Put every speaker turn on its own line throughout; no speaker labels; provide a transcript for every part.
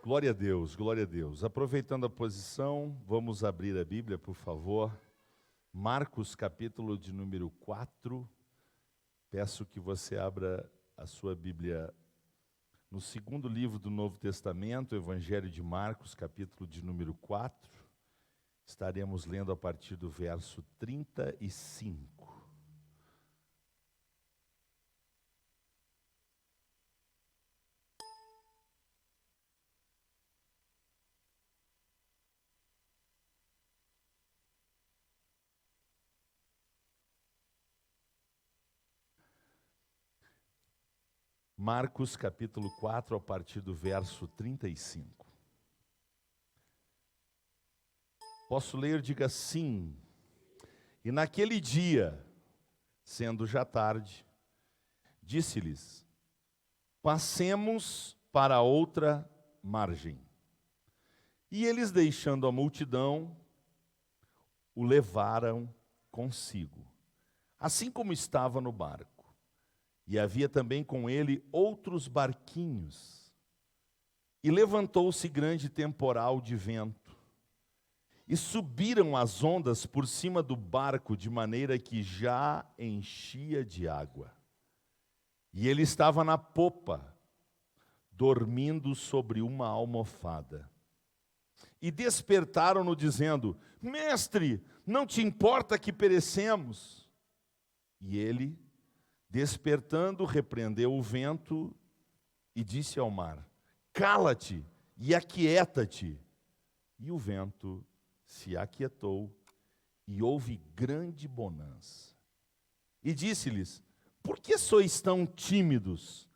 Glória a Deus, glória a Deus. Aproveitando a posição, vamos abrir a Bíblia, por favor. Marcos, capítulo de número 4. Peço que você abra a sua Bíblia no segundo livro do Novo Testamento, Evangelho de Marcos, capítulo de número 4. Estaremos lendo a partir do verso 35. Marcos capítulo 4, a partir do verso 35. Posso ler? Diga sim. E naquele dia, sendo já tarde, disse-lhes: passemos para outra margem. E eles, deixando a multidão, o levaram consigo, assim como estava no barco. E havia também com ele outros barquinhos. E levantou-se grande temporal de vento. E subiram as ondas por cima do barco, de maneira que já enchia de água. E ele estava na popa, dormindo sobre uma almofada. E despertaram-no, dizendo: Mestre, não te importa que perecemos? E ele, despertando, repreendeu o vento e disse ao mar: cala-te e aquieta-te. E o vento se aquietou e houve grande bonança. E disse-lhes: por que sois tão tímidos?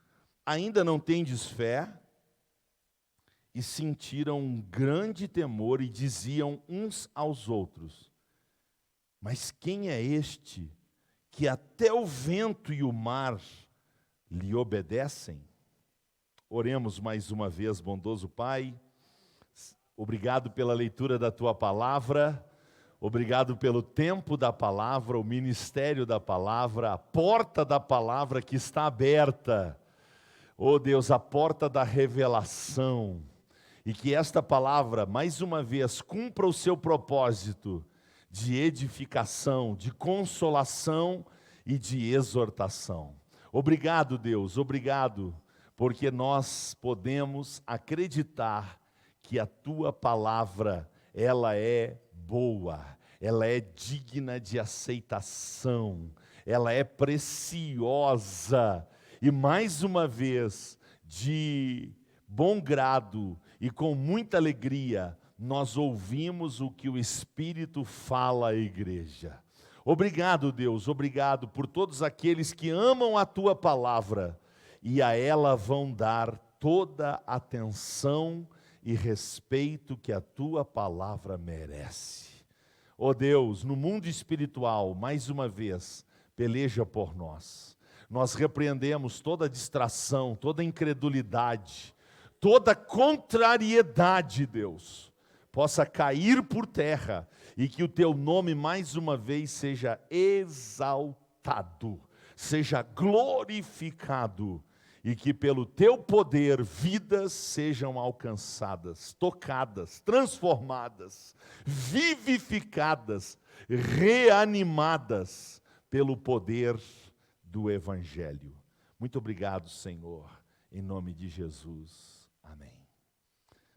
Ainda não tendes fé? E sentiram um grande temor e diziam uns aos outros: mas quem é este que até o vento e o mar lhe obedecem? Oremos mais uma vez, bondoso Pai. Obrigado pela leitura da Tua palavra, obrigado pelo tempo da palavra, o ministério da palavra, a porta da palavra que está aberta. Oh Deus, a porta da revelação. E que esta palavra, mais uma vez, cumpra o seu propósito de edificação, de consolação e de exortação. Obrigado, Deus, obrigado, porque nós podemos acreditar que a Tua palavra, ela é boa, ela é digna de aceitação, ela é preciosa e, mais uma vez, de bom grado e com muita alegria, nós ouvimos o que o Espírito fala à igreja. Obrigado, Deus, obrigado por todos aqueles que amam a Tua palavra e a ela vão dar toda a atenção e respeito que a Tua palavra merece. Ó Deus, no mundo espiritual, mais uma vez, peleja por nós. Nós repreendemos toda distração, toda incredulidade, toda contrariedade, Deus, possa cair por terra e que o Teu nome mais uma vez seja exaltado, seja glorificado e que pelo Teu poder vidas sejam alcançadas, tocadas, transformadas, vivificadas, reanimadas pelo poder do Evangelho. Muito obrigado, Senhor, em nome de Jesus. Amém.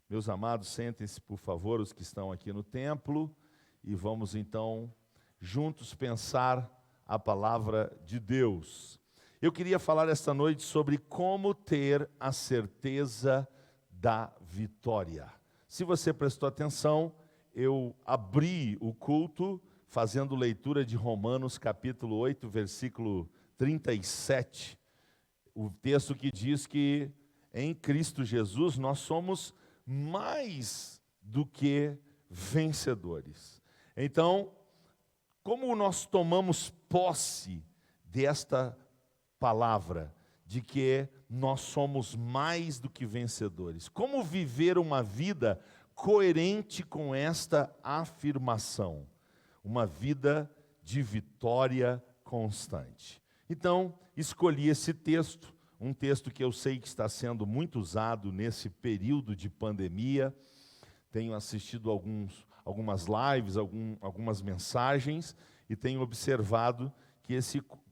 Meus amados, sentem-se, por favor, os que estão aqui no templo, e vamos então juntos pensar a palavra de Deus. Eu queria falar esta noite sobre como ter a certeza da vitória. Se você prestou atenção, eu abri o culto fazendo leitura de Romanos capítulo 8, versículo 37, o texto que diz que em Cristo Jesus nós somos mais do que vencedores. Então, como nós tomamos posse desta palavra, de que nós somos mais do que vencedores? Como viver uma vida coerente com esta afirmação? Uma vida de vitória constante. Então, escolhi esse texto, um texto que eu sei que está sendo muito usado nesse período de pandemia. Tenho assistido algumas lives, algumas mensagens, e tenho observado que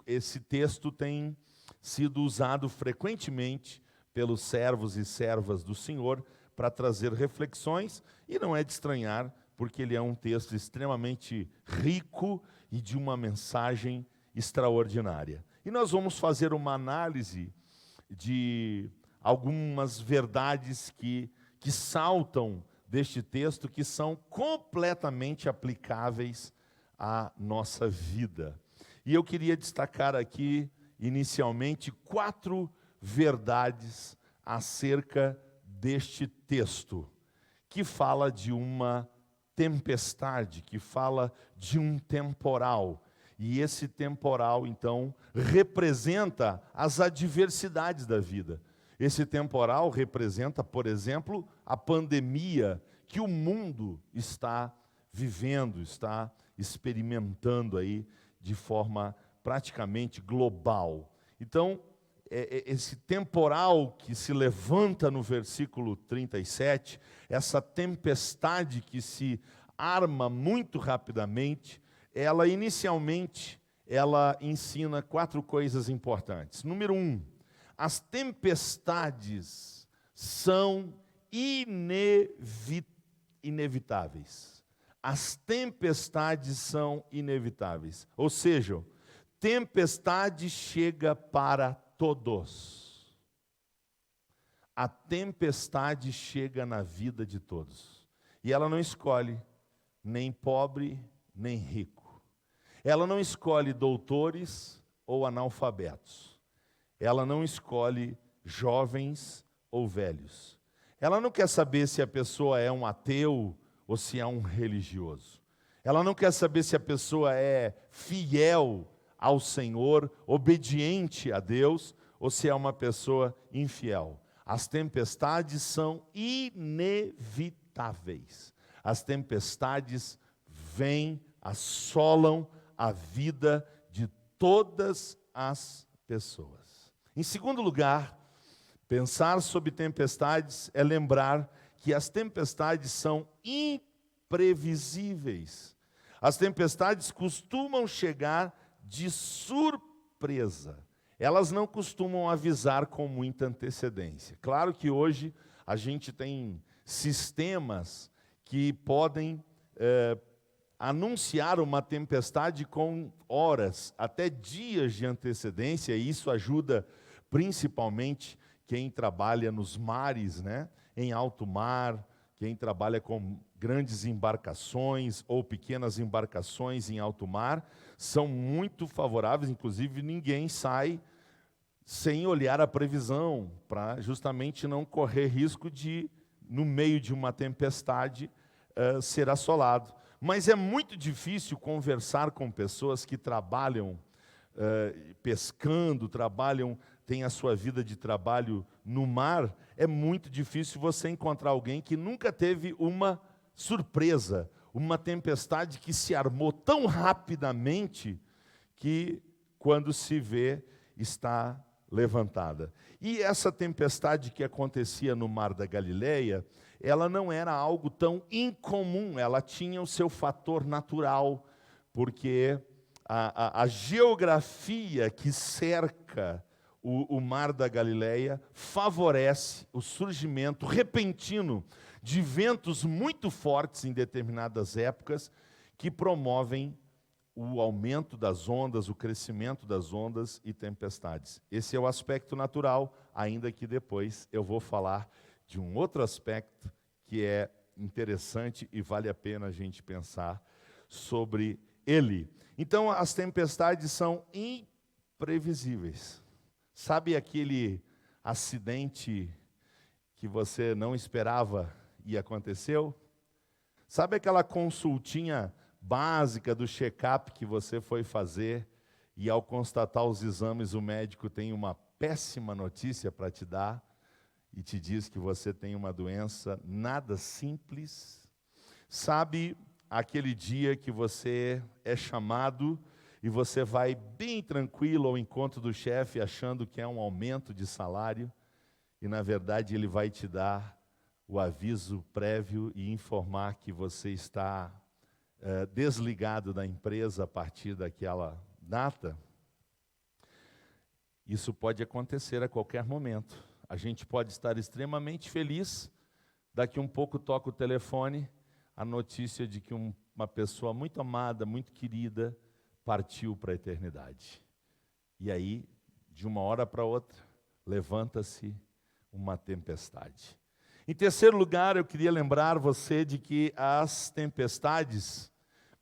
esse texto tem sido usado frequentemente pelos servos e servas do Senhor para trazer reflexões, e não é de estranhar, porque ele é um texto extremamente rico e de uma mensagem extraordinária. E nós vamos fazer uma análise de algumas verdades que saltam deste texto, que são completamente aplicáveis à nossa vida. E eu queria destacar aqui, inicialmente, 4 verdades acerca deste texto, que fala de uma tempestade, que fala de um temporal. E esse temporal, então, representa as adversidades da vida. Esse temporal representa, por exemplo, a pandemia que o mundo está vivendo, está experimentando aí de forma praticamente global. Então, esse temporal que se levanta no versículo 37, essa tempestade que se arma muito rapidamente, ela inicialmente, ela ensina 4 coisas importantes. Número 1, as tempestades são inevitáveis. As tempestades são inevitáveis. Ou seja, tempestade chega para todos. A tempestade chega na vida de todos. E ela não escolhe nem pobre, nem rico. Ela não escolhe doutores ou analfabetos. Ela não escolhe jovens ou velhos. Ela não quer saber se a pessoa é um ateu ou se é um religioso. Ela não quer saber se a pessoa é fiel ao Senhor, obediente a Deus, ou se é uma pessoa infiel. As tempestades são inevitáveis. As tempestades vêm, assolam a vida de todas as pessoas. Em segundo lugar, pensar sobre tempestades é lembrar que as tempestades são imprevisíveis. As tempestades costumam chegar de surpresa. Elas não costumam avisar com muita antecedência. Claro que hoje a gente tem sistemas que podem anunciar uma tempestade com horas, até dias de antecedência, e isso ajuda principalmente quem trabalha nos mares, né? Em alto mar, quem trabalha com grandes embarcações ou pequenas embarcações em alto mar, são muito favoráveis. Inclusive ninguém sai sem olhar a previsão, para justamente não correr risco de, no meio de uma tempestade, ser assolado. Mas é muito difícil conversar com pessoas que trabalham pescando, têm a sua vida de trabalho no mar. É muito difícil você encontrar alguém que nunca teve uma surpresa, uma tempestade que se armou tão rapidamente que, quando se vê, está levantada. E essa tempestade que acontecia no Mar da Galileia, ela não era algo tão incomum, ela tinha o seu fator natural, porque a geografia que cerca o Mar da Galileia favorece o surgimento repentino de ventos muito fortes em determinadas épocas, que promovem o aumento das ondas, o crescimento das ondas e tempestades. Esse é o aspecto natural, ainda que depois eu vou falar de um outro aspecto que é interessante e vale a pena a gente pensar sobre ele. Então, as tempestades são imprevisíveis. Sabe aquele acidente que você não esperava e aconteceu? Sabe aquela consultinha básica do check-up que você foi fazer e, ao constatar os exames, o médico tem uma péssima notícia para te dar e te diz que você tem uma doença nada simples? Sabe aquele dia que você é chamado e você vai bem tranquilo ao encontro do chefe, achando que é um aumento de salário, e na verdade ele vai te dar o aviso prévio e informar que você está desligado da empresa a partir daquela data. Isso pode acontecer a qualquer momento. A gente pode estar extremamente feliz, daqui um pouco toca o telefone, a notícia de que uma pessoa muito amada, muito querida, partiu para a eternidade. E aí, de uma hora para outra, levanta-se uma tempestade. Em terceiro lugar, eu queria lembrar você de que as tempestades,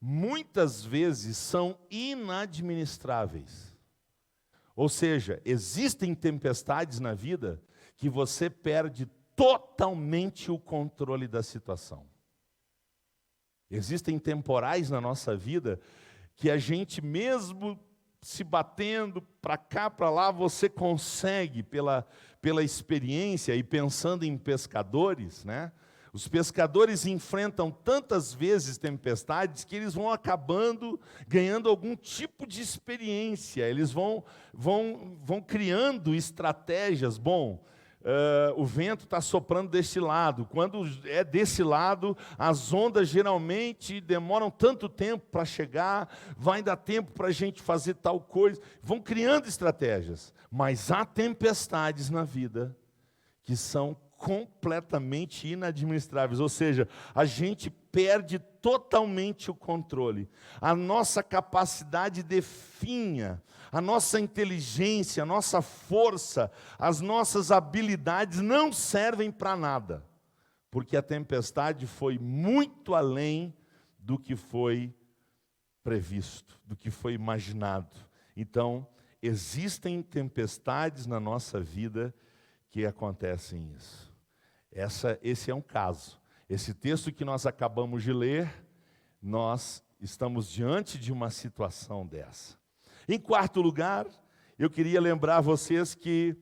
muitas vezes, são inadministráveis. Ou seja, existem tempestades na vida que você perde totalmente o controle da situação. Existem temporais na nossa vida que a gente mesmo se batendo para cá, para lá, você consegue, pela experiência, e pensando em pescadores, né? Os pescadores enfrentam tantas vezes tempestades que eles vão acabando ganhando algum tipo de experiência, eles vão criando estratégias. Bom, o vento está soprando deste lado, quando é desse lado, as ondas geralmente demoram tanto tempo para chegar, vai dar tempo para a gente fazer tal coisa, vão criando estratégias, mas há tempestades na vida que são completamente inadministráveis, ou seja, a gente perde totalmente o controle, a nossa capacidade definha, a nossa inteligência, a nossa força, as nossas habilidades não servem para nada, porque a tempestade foi muito além do que foi previsto, do que foi imaginado. Então, existem tempestades na nossa vida que acontecem isso. Esse é um caso. Esse texto que nós acabamos de ler, nós estamos diante de uma situação dessa. Em quarto lugar, eu queria lembrar vocês que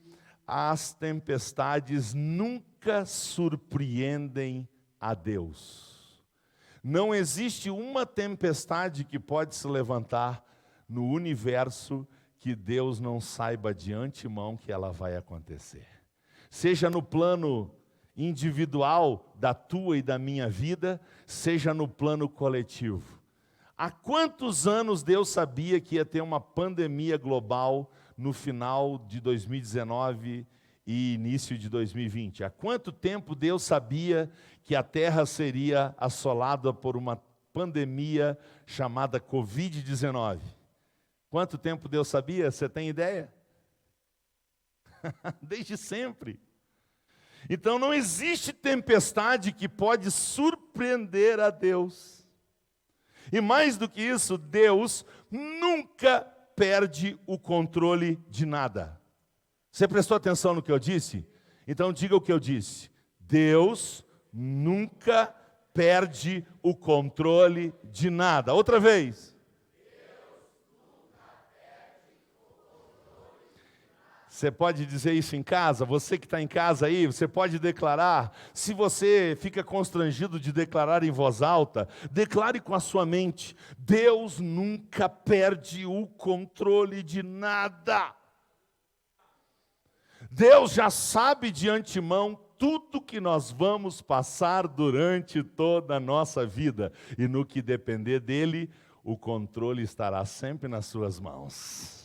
as tempestades nunca surpreendem a Deus. Não existe uma tempestade que pode se levantar no universo que Deus não saiba de antemão que ela vai acontecer. Seja no plano individual da tua e da minha vida, seja no plano coletivo. Há quantos anos Deus sabia que ia ter uma pandemia global no final de 2019 e início de 2020? Há quanto tempo Deus sabia que a Terra seria assolada por uma pandemia chamada Covid-19? Quanto tempo Deus sabia? Você tem ideia? Desde sempre. Então não existe tempestade que pode surpreender a Deus. E mais do que isso, Deus nunca perde o controle de nada. Você prestou atenção no que eu disse? Então diga o que eu disse. Deus nunca perde o controle de nada. Outra vez. Você pode dizer isso em casa? Você que está em casa aí, você pode declarar. Se você fica constrangido de declarar em voz alta, declare com a sua mente. Deus nunca perde o controle de nada. Deus já sabe de antemão tudo que nós vamos passar durante toda a nossa vida. E no que depender dele, o controle estará sempre nas suas mãos.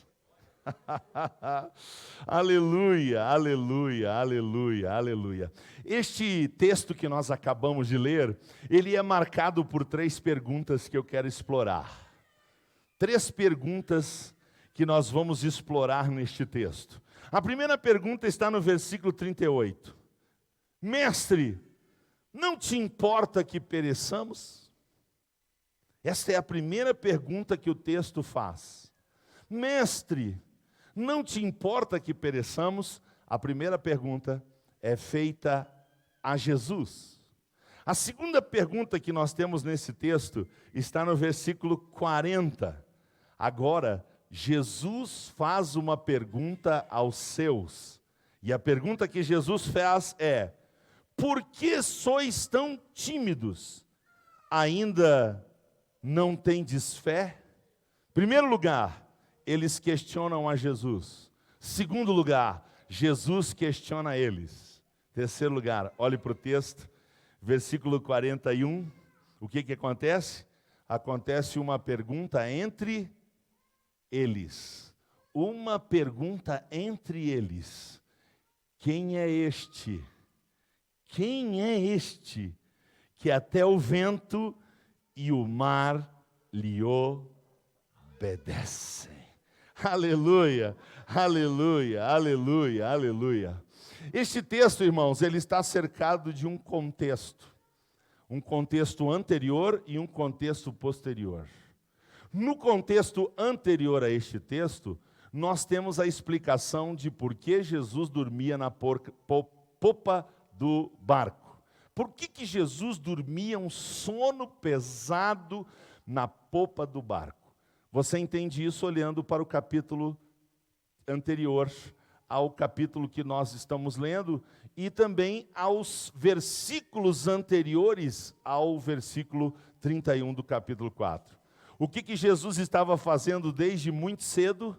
Aleluia, aleluia, aleluia, aleluia. Este texto que nós acabamos de ler, ele é marcado por 3 perguntas que eu quero explorar. 3 perguntas que nós vamos explorar neste texto. A primeira pergunta está no versículo 38. Mestre, não te importa que pereçamos? Esta é a primeira pergunta que o texto faz. Mestre, não te importa que pereçamos? A primeira pergunta é feita a Jesus. A segunda pergunta que nós temos nesse texto está no versículo 40. Agora, Jesus faz uma pergunta aos seus. E a pergunta que Jesus faz é: por que sois tão tímidos? Ainda não tendes fé? Primeiro lugar, eles questionam a Jesus. Segundo lugar, Jesus questiona eles. Terceiro lugar, olhe para o texto, versículo 41. O que acontece? Acontece uma pergunta entre eles. Uma pergunta entre eles. Quem é este? Quem é este que até o vento e o mar lhe obedecem? Aleluia, aleluia, aleluia, aleluia. Este texto, irmãos, ele está cercado de um contexto anterior e um contexto posterior. No contexto anterior a este texto, nós temos a explicação de por que Jesus dormia na popa do barco. Por que Jesus dormia um sono pesado na popa do barco? Você entende isso olhando para o capítulo anterior ao capítulo que nós estamos lendo e também aos versículos anteriores ao versículo 31 do capítulo 4. O que Jesus estava fazendo desde muito cedo?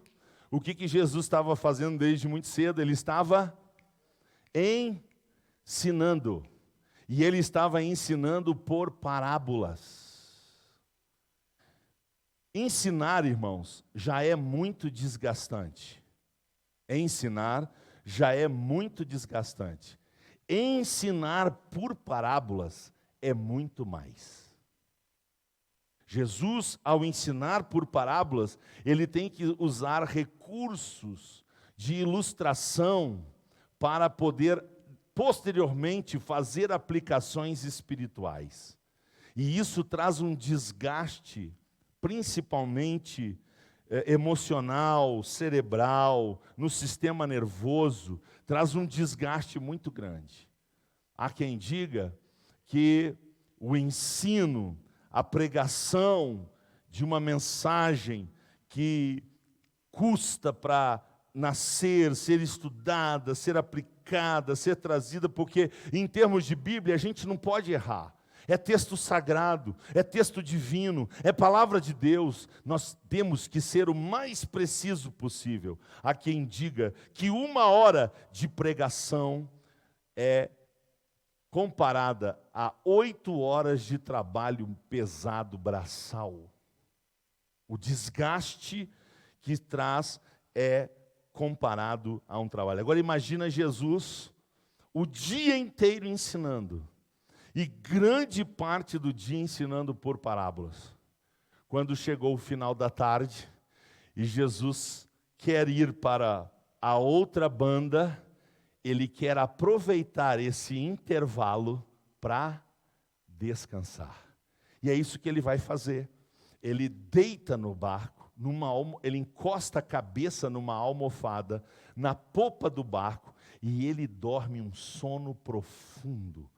O que Jesus estava fazendo desde muito cedo? Ele estava ensinando. E ele estava ensinando por parábolas. Ensinar, irmãos, já é muito desgastante. Ensinar já é muito desgastante. Ensinar por parábolas é muito mais. Jesus, ao ensinar por parábolas, ele tem que usar recursos de ilustração para poder, posteriormente, fazer aplicações espirituais. E isso traz um desgaste, principalmente emocional, cerebral, no sistema nervoso, traz um desgaste muito grande. Há quem diga que o ensino, a pregação de uma mensagem que custa para nascer, ser estudada, ser aplicada, ser trazida, porque em termos de Bíblia a gente não pode errar. É texto sagrado, é texto divino, é palavra de Deus. Nós temos que ser o mais preciso possível. Há quem diga que 1 hora de pregação é comparada a 8 horas de trabalho pesado, braçal. O desgaste que traz é comparado a um trabalho. Agora imagina Jesus o dia inteiro ensinando. E grande parte do dia ensinando por parábolas. Quando chegou o final da tarde, e Jesus quer ir para a outra banda, ele quer aproveitar esse intervalo para descansar. E é isso que ele vai fazer. Ele deita no barco, ele encosta a cabeça numa almofada, na popa do barco, e ele dorme um sono profundo.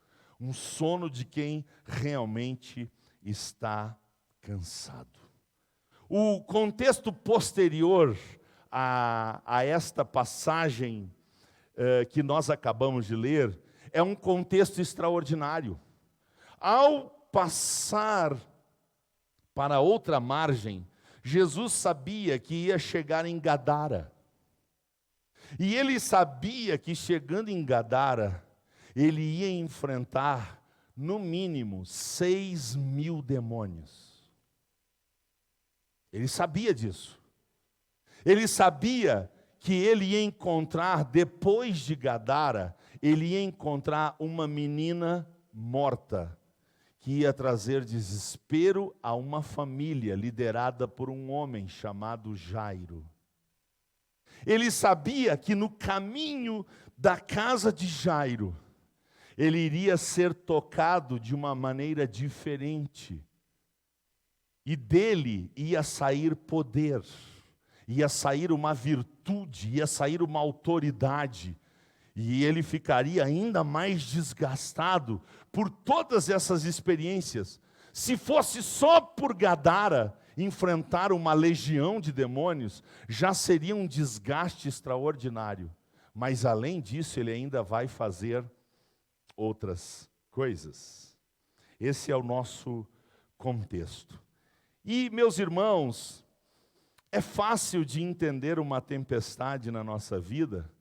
Um sono de quem realmente está cansado. O contexto posterior a esta passagem que nós acabamos de ler é um contexto extraordinário. Ao passar para outra margem, Jesus sabia que ia chegar em Gadara. E ele sabia que chegando em Gadara, ele ia enfrentar, no mínimo, 6.000 demônios. Ele sabia disso. Ele sabia que ele ia encontrar, depois de Gadara, ele ia encontrar uma menina morta, que ia trazer desespero a uma família liderada por um homem chamado Jairo. Ele sabia que no caminho da casa de Jairo, ele iria ser tocado de uma maneira diferente. E dele ia sair poder, ia sair uma virtude, ia sair uma autoridade. E ele ficaria ainda mais desgastado por todas essas experiências. Se fosse só por Gadara enfrentar uma legião de demônios, já seria um desgaste extraordinário. Mas além disso, ele ainda vai fazer outras coisas. Esse é o nosso contexto. E, meus irmãos, É fácil de entender uma tempestade na nossa vida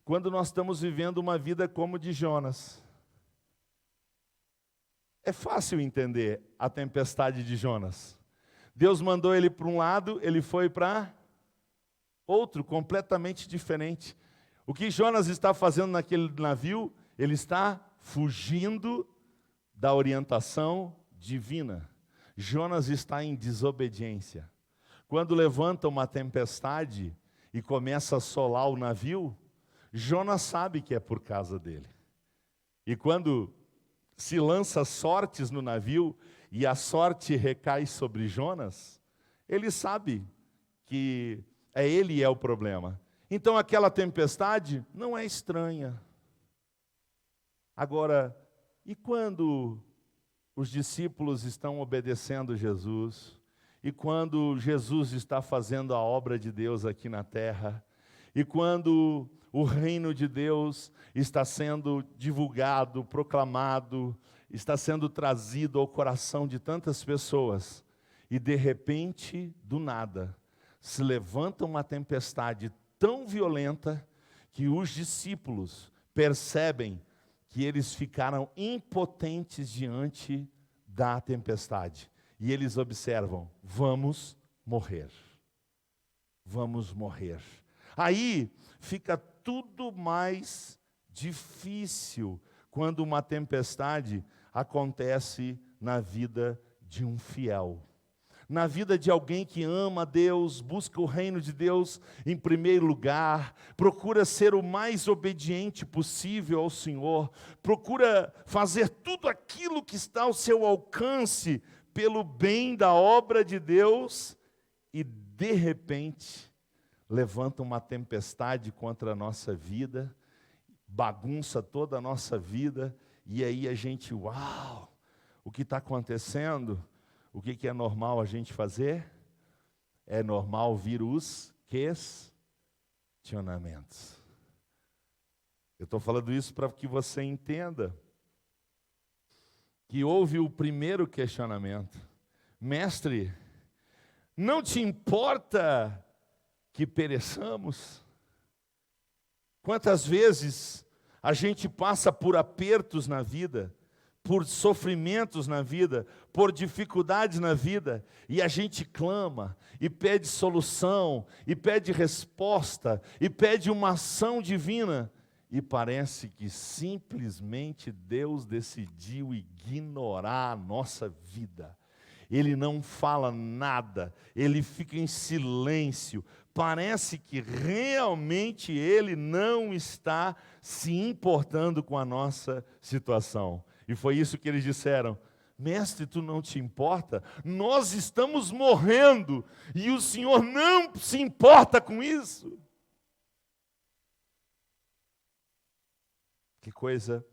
quando nós estamos vivendo uma vida como de Jonas. É fácil entender a tempestade de Jonas. Deus mandou ele para um lado, ele foi para outro, completamente diferente. O que Jonas está fazendo naquele navio? Ele está fugindo da orientação divina. Jonas está em desobediência. Quando levanta uma tempestade e começa a assolar o navio, Jonas sabe que é por causa dele. E quando se lança sortes no navio e a sorte recai sobre Jonas, ele sabe que ele é o problema. Então aquela tempestade não é estranha. Agora, e quando os discípulos estão obedecendo Jesus, e quando Jesus está fazendo a obra de Deus aqui na terra, e quando o reino de Deus está sendo divulgado, proclamado, está sendo trazido ao coração de tantas pessoas, e de repente, do nada, se levanta uma tempestade tão violenta que os discípulos percebem que eles ficaram impotentes diante da tempestade. E eles observam: vamos morrer. Vamos morrer. Aí fica tudo mais difícil quando uma tempestade acontece na vida de um fiel. Na vida de alguém que ama Deus, busca o reino de Deus em primeiro lugar, procura ser o mais obediente possível ao Senhor, procura fazer tudo aquilo que está ao seu alcance pelo bem da obra de Deus, e de repente levanta uma tempestade contra a nossa vida, bagunça toda a nossa vida, e aí a gente, uau, o que está acontecendo? O que é normal a gente fazer? É normal vir os questionamentos. Eu estou falando isso para que você entenda que houve o primeiro questionamento. Mestre, não te importa que pereçamos? Quantas vezes a gente passa por apertos na vida, por sofrimentos na vida, por dificuldades na vida, e a gente clama, e pede solução, e pede resposta, e pede uma ação divina, e parece que simplesmente Deus decidiu ignorar a nossa vida. Ele não fala nada, ele fica em silêncio. Parece que realmente ele não está se importando com a nossa situação. E foi isso que eles disseram: mestre, tu não te importa? Nós estamos morrendo e o Senhor não se importa com isso. Que coisa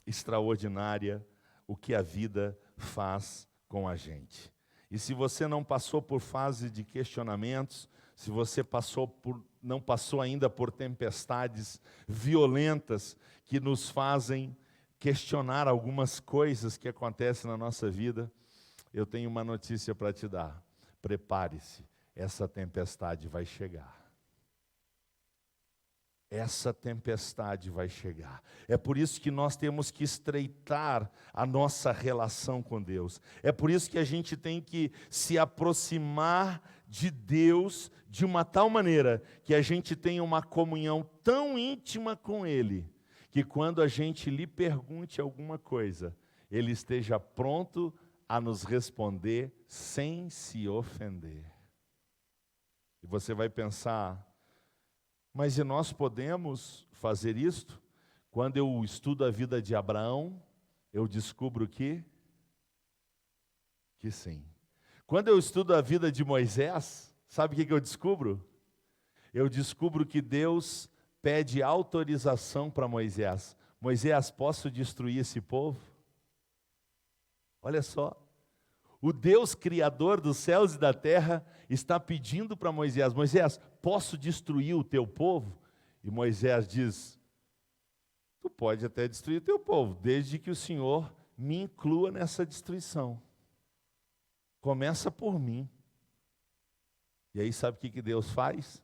extraordinária o que a vida faz com a gente. E se você não passou por fase de questionamentos, se você não passou ainda por tempestades violentas que nos fazem questionar algumas coisas que acontecem na nossa vida, eu tenho uma notícia para te dar. Prepare-se, essa tempestade vai chegar. Essa tempestade vai chegar. É por isso que nós temos que estreitar a nossa relação com Deus. É por isso que a gente tem que se aproximar de Deus de uma tal maneira que a gente tenha uma comunhão tão íntima com Ele, que quando a gente lhe pergunte alguma coisa, Ele esteja pronto a nos responder sem se ofender. E você vai pensar: mas e nós podemos fazer isto? Quando eu estudo a vida de Abraão, eu descubro que sim. Quando eu estudo a vida de Moisés, sabe o que eu descubro? Eu descubro que Deus pede autorização para Moisés. Moisés, posso destruir esse povo? Olha só. O Deus criador dos céus e da terra está pedindo para Moisés: Moisés, posso destruir o teu povo? E Moisés diz: tu pode até destruir o teu povo, desde que o Senhor me inclua nessa destruição. Começa por mim. E aí sabe o que Deus faz?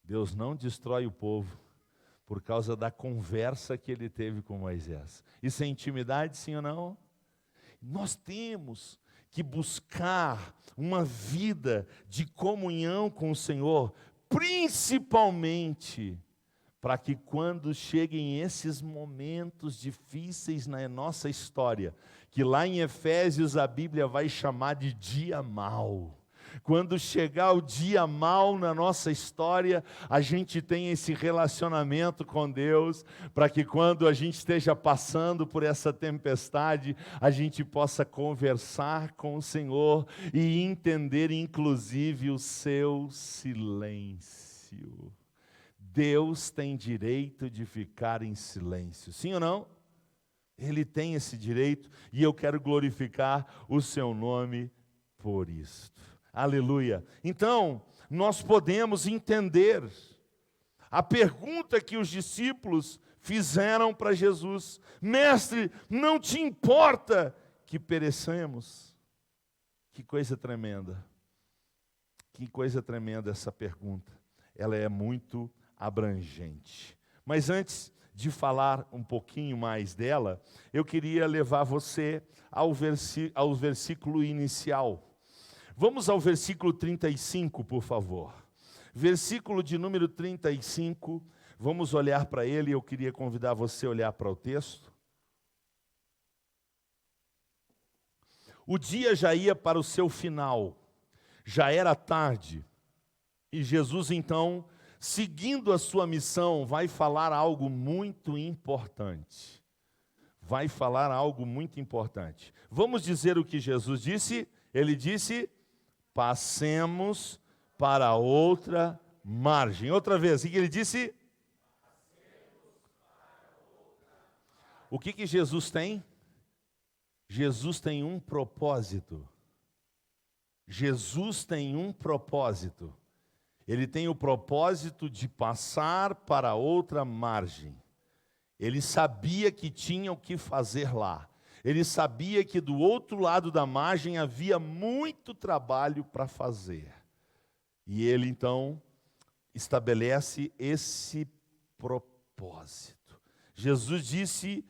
Deus não destrói o povo por causa da conversa que ele teve com Moisés. Isso é intimidade, sim ou não? Nós temos que buscar uma vida de comunhão com o Senhor, principalmente para que quando cheguem esses momentos difíceis na nossa história, que lá em Efésios a Bíblia vai chamar de dia mau. Quando chegar o dia mau na nossa história, a gente tem esse relacionamento com Deus, para que quando a gente esteja passando por essa tempestade, a gente possa conversar com o Senhor e entender inclusive o seu silêncio. Deus tem direito de ficar em silêncio, sim ou não? Ele tem esse direito e eu quero glorificar o seu nome por isto. Aleluia. Então, nós podemos entender a pergunta que os discípulos fizeram para Jesus: Mestre, não te importa que pereçamos? Que coisa tremenda. Que coisa tremenda essa pergunta. Ela é muito abrangente. Mas antes de falar um pouquinho mais dela, eu queria levar você ao versículo inicial. Vamos ao versículo 35, por favor. Versículo de número 35, vamos olhar para ele. Eu queria convidar você a olhar para o texto. O dia já ia para o seu final, já era tarde, e Jesus então, seguindo a sua missão, vai falar algo muito importante. Vai falar algo muito importante. Vamos dizer o que Jesus disse? Ele disse: passemos para outra margem. Outra vez, o que ele disse? O que Jesus tem? Jesus tem um propósito. Jesus tem um propósito. Ele tem o propósito de passar para outra margem. Ele sabia que tinha o que fazer lá. Ele sabia que do outro lado da margem havia muito trabalho para fazer. E ele então estabelece esse propósito. Jesus disse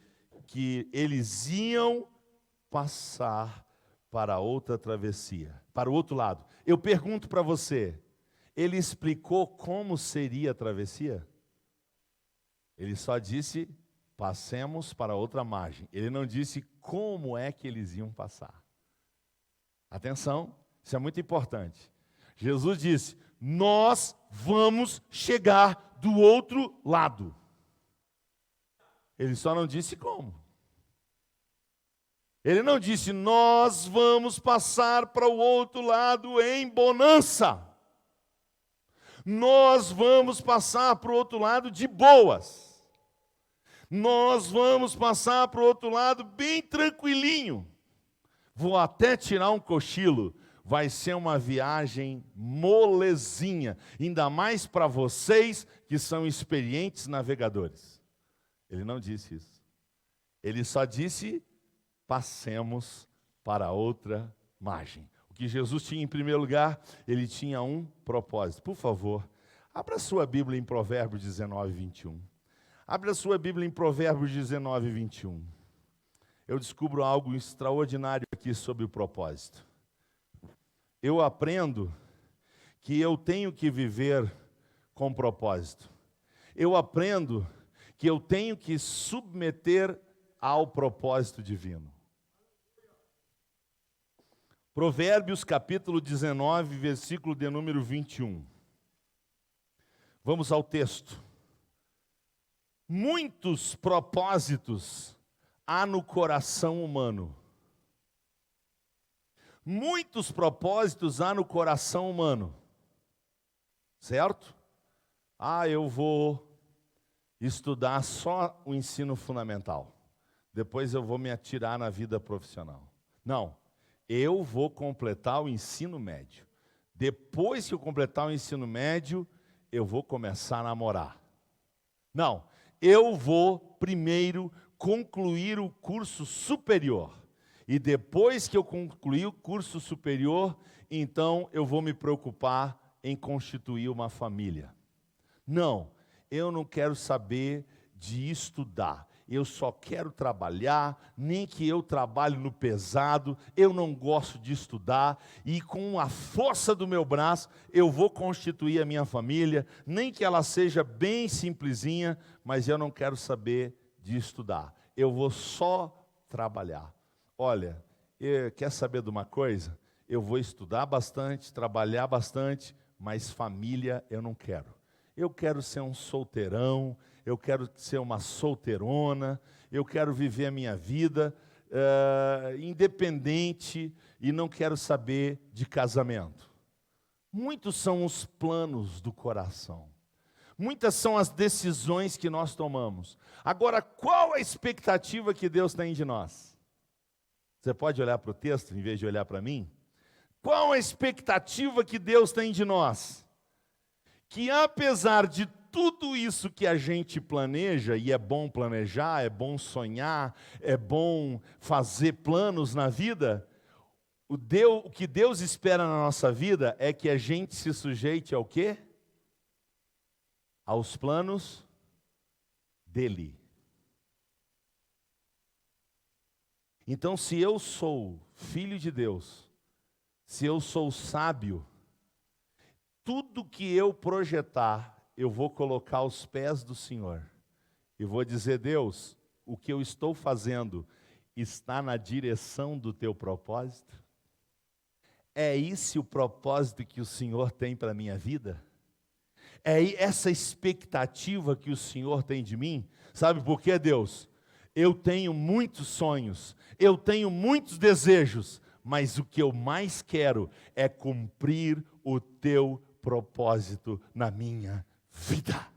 que eles iam passar para outra travessia, para o outro lado. Eu pergunto para você, ele explicou como seria a travessia? Ele só disse: passemos para outra margem. Ele não disse como é que eles iam passar. Atenção, isso é muito importante. Jesus disse: nós vamos chegar do outro lado. Ele só não disse como. Ele não disse: nós vamos passar para o outro lado em bonança. Nós vamos passar para o outro lado de boas. Nós vamos passar para o outro lado bem tranquilinho. Vou até tirar um cochilo. Vai ser uma viagem molezinha. Ainda mais para vocês que são experientes navegadores. Ele não disse isso. Ele só disse: passemos para outra margem. O que Jesus tinha em primeiro lugar, ele tinha um propósito. Por favor, abra sua Bíblia em Provérbios 19, 21. Abra sua Bíblia em Provérbios 19, 21. Eu descubro algo extraordinário aqui sobre o propósito. Eu aprendo que eu tenho que viver com propósito. Eu aprendo que eu tenho que submeter ao propósito divino. Provérbios capítulo 19, versículo de número 21. Vamos ao texto. Muitos propósitos há no coração humano. Muitos propósitos há no coração humano. Certo? Eu vou estudar só o ensino fundamental. Depois eu vou me atirar na vida profissional. Não, eu vou completar o ensino médio. Depois que eu completar o ensino médio, eu vou começar a namorar. Não, eu vou primeiro concluir o curso superior. E depois que eu concluir o curso superior, então eu vou me preocupar em constituir uma família. Não, eu não quero saber de estudar. Eu só quero trabalhar, nem que eu trabalhe no pesado, eu não gosto de estudar, e com a força do meu braço, eu vou constituir a minha família, nem que ela seja bem simplesinha, mas eu não quero saber de estudar. Eu vou só trabalhar. Olha, quer saber de uma coisa? Eu vou estudar bastante, trabalhar bastante, mas família eu não quero. Eu quero ser um solteirão, eu quero ser uma solteirona, eu quero viver a minha vida independente e não quero saber de casamento. Muitos são os planos do coração. Muitas são as decisões que nós tomamos. Agora, qual a expectativa que Deus tem de nós? Você pode olhar para o texto em vez de olhar para mim? Qual a expectativa que Deus tem de nós? Que apesar de tudo isso que a gente planeja, e é bom planejar, é bom sonhar, é bom fazer planos na vida, o que Deus espera na nossa vida é que a gente se sujeite ao quê? Aos planos dele. Então, se eu sou filho de Deus, se eu sou sábio, tudo que eu projetar, eu vou colocar aos pés do Senhor. E vou dizer, Deus, o que eu estou fazendo está na direção do teu propósito? É esse o propósito que o Senhor tem para a minha vida? É essa expectativa que o Senhor tem de mim? Sabe por quê, Deus? Eu tenho muitos sonhos, eu tenho muitos desejos, mas o que eu mais quero é cumprir o teu propósito na minha vida.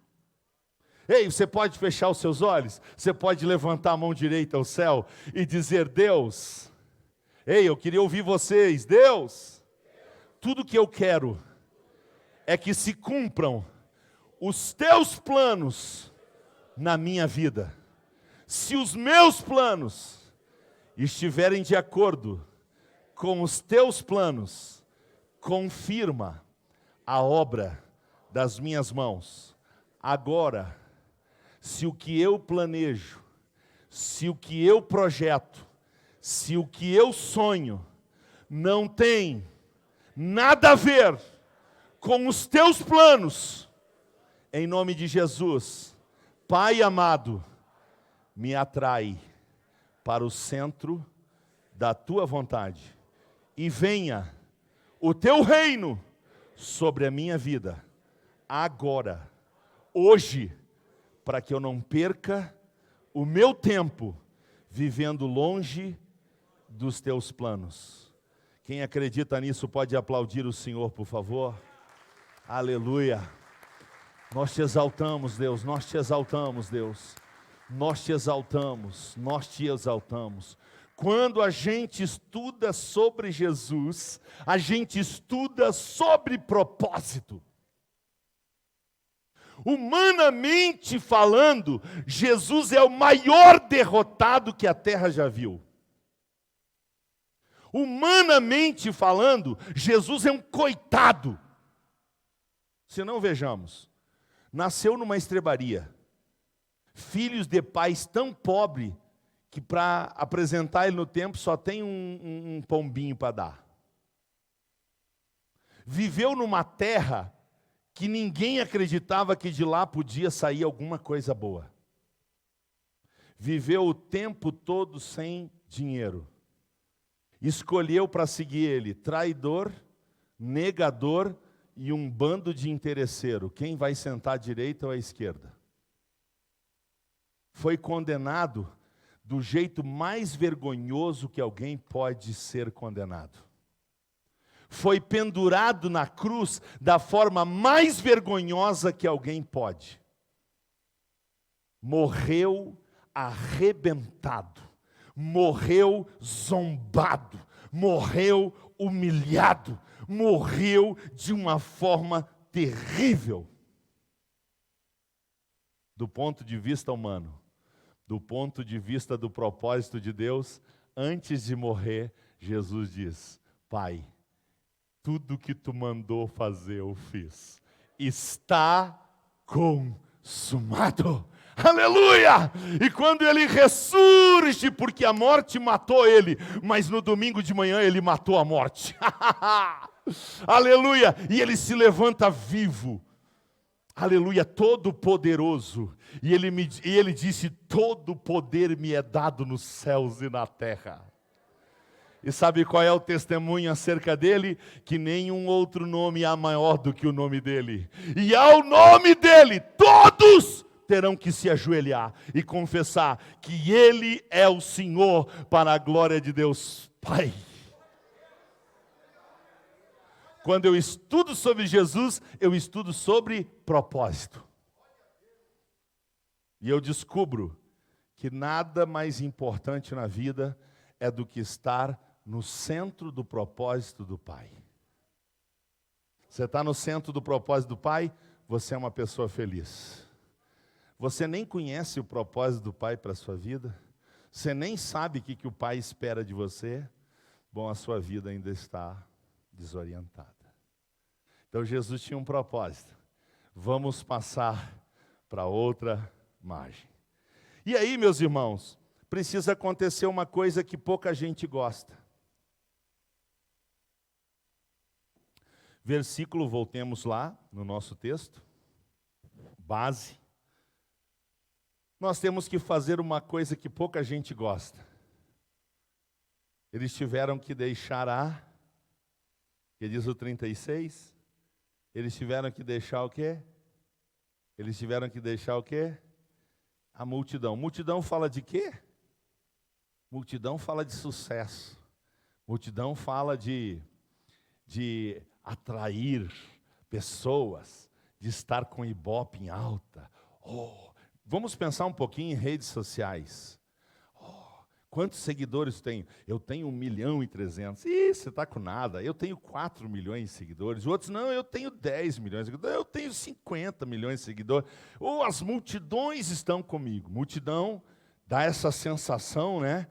Ei, você pode fechar os seus olhos? Você pode levantar a mão direita ao céu e dizer, Deus, ei, eu queria ouvir vocês, Deus, tudo que eu quero é que se cumpram os teus planos na minha vida. Se os meus planos estiverem de acordo com os teus planos, confirma a obra das minhas mãos. Agora, se o que eu planejo, se o que eu projeto, se o que eu sonho não tem nada a ver com os teus planos, em nome de Jesus, Pai amado, me atrai para o centro da tua vontade e venha o teu reino sobre a minha vida, agora, hoje, para que eu não perca o meu tempo vivendo longe dos teus planos. Quem acredita nisso pode aplaudir o Senhor, por favor. Aleluia. Nós te exaltamos, Deus, nós te exaltamos, Deus. Nós te exaltamos, nós te exaltamos. Quando a gente estuda sobre Jesus, a gente estuda sobre propósito. Humanamente falando, Jesus é o maior derrotado que a terra já viu. Humanamente falando, Jesus é um coitado. Se não, vejamos, nasceu numa estrebaria, filhos de pais tão pobres, que para apresentar ele no templo só tem um pombinho para dar. Viveu numa terra que ninguém acreditava que de lá podia sair alguma coisa boa. Viveu o tempo todo sem dinheiro. Escolheu para seguir ele traidor, negador e um bando de interesseiro. Quem vai sentar à direita ou à esquerda? Foi condenado do jeito mais vergonhoso que alguém pode ser condenado. Foi pendurado na cruz da forma mais vergonhosa que alguém pode. Morreu arrebentado, morreu zombado, morreu humilhado, morreu de uma forma terrível. Do ponto de vista humano, do ponto de vista do propósito de Deus, antes de morrer, Jesus diz, Pai, tudo que tu mandou fazer eu fiz. Está consumado. Aleluia! E quando ele ressurge, porque a morte matou ele, mas no domingo de manhã ele matou a morte. Aleluia! E ele se levanta vivo. Aleluia, todo poderoso. E ele disse, todo poder me é dado nos céus e na terra. E sabe qual é o testemunho acerca dele? Que nenhum outro nome há maior do que o nome dele. E ao nome dele, todos terão que se ajoelhar e confessar que ele é o Senhor, para a glória de Deus Pai. Quando eu estudo sobre Jesus, eu estudo sobre propósito. E eu descubro que nada mais importante na vida é do que estar no centro do propósito do Pai. Você está no centro do propósito do Pai, você é uma pessoa feliz. Você nem conhece o propósito do Pai para a sua vida, você nem sabe o que o Pai espera de você, bom, a sua vida ainda está desorientada. Então Jesus tinha um propósito. Vamos passar para outra margem. E aí, meus irmãos, precisa acontecer uma coisa que pouca gente gosta. Versículo, voltemos lá no nosso texto, base. Nós temos que fazer uma coisa que pouca gente gosta. Eles tiveram que deixar que diz o 36, eles tiveram que deixar o quê? Eles tiveram que deixar o quê? A multidão. Multidão fala de quê? Multidão fala de sucesso. Multidão fala de atrair pessoas, de estar com ibope em alta. Vamos pensar um pouquinho em redes sociais. Quantos seguidores tenho? Eu tenho 1.300.000. Ih, você está com nada. Eu tenho 4 milhões de seguidores. Outros, não, eu tenho 10 milhões de seguidores. Eu tenho 50 milhões de seguidores. Ou as multidões estão comigo. Multidão dá essa sensação, né?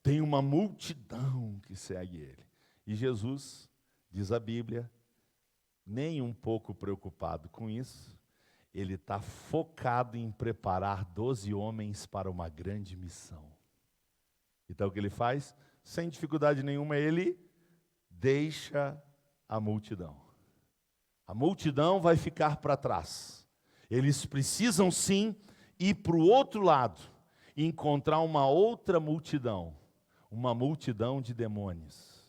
Tem uma multidão que segue ele. E Jesus, diz a Bíblia, nem um pouco preocupado com isso. Ele está focado em preparar 12 homens para uma grande missão. Então o que ele faz? Sem dificuldade nenhuma, ele deixa a multidão. A multidão vai ficar para trás. Eles precisam sim ir para o outro lado e encontrar uma outra multidão. Uma multidão de demônios.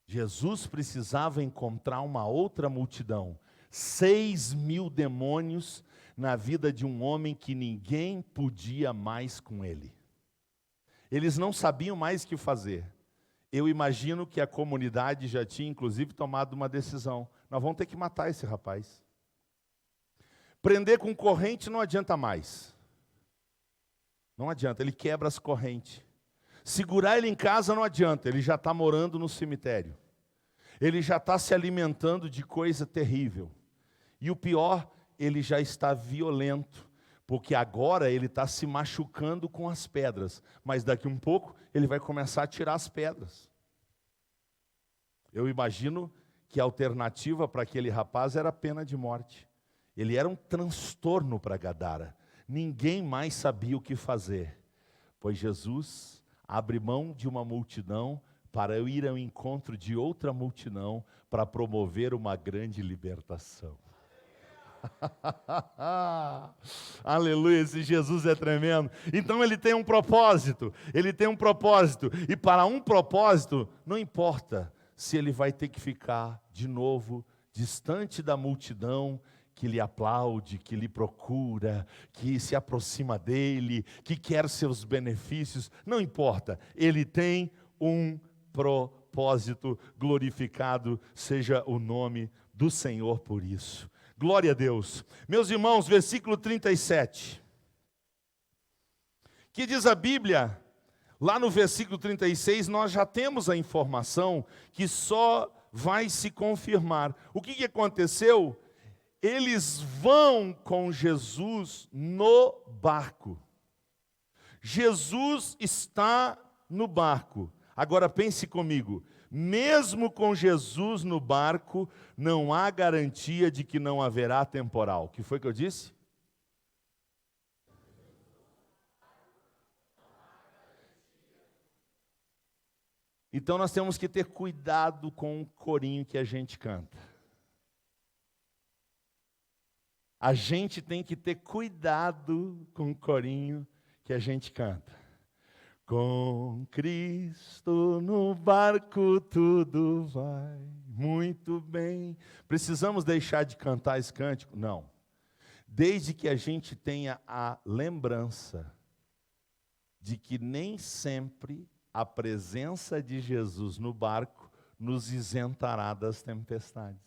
Jesus precisava encontrar uma outra multidão. 6.000 demônios na vida de um homem que ninguém podia mais com ele. Eles não sabiam mais o que fazer. Eu imagino que a comunidade já tinha, inclusive, tomado uma decisão. Nós vamos ter que matar esse rapaz. Prender com corrente não adianta mais. Não adianta, ele quebra as correntes. Segurar ele em casa não adianta, ele já está morando no cemitério. Ele já está se alimentando de coisa terrível. E o pior, ele já está violento, porque agora ele está se machucando com as pedras, mas daqui um pouco ele vai começar a tirar as pedras. Eu imagino que a alternativa para aquele rapaz era a pena de morte. Ele era um transtorno para Gadara. Ninguém mais sabia o que fazer, pois Jesus abre mão de uma multidão para ir ao encontro de outra multidão para promover uma grande libertação. Aleluia, esse Jesus é tremendo. Então ele tem um propósito, e para um propósito, não importa se ele vai ter que ficar de novo distante da multidão que lhe aplaude, que lhe procura, que se aproxima dele, que quer seus benefícios, não importa, ele tem um propósito. Glorificado seja o nome do Senhor por isso. Glória a Deus. Meus irmãos, versículo 37. Que diz a Bíblia, lá no versículo 36, nós já temos a informação que só vai se confirmar. O que aconteceu? Eles vão com Jesus no barco. Jesus está no barco. Agora pense comigo, Mesmo com Jesus no barco, não há garantia de que não haverá temporal. O que foi que eu disse? Então nós temos que ter cuidado com o corinho que a gente canta. A gente tem que ter cuidado com o corinho que a gente canta. Com Cristo no barco tudo vai muito bem. Precisamos deixar de cantar esse cântico? Não. Desde que a gente tenha a lembrança de que nem sempre a presença de Jesus no barco nos isentará das tempestades.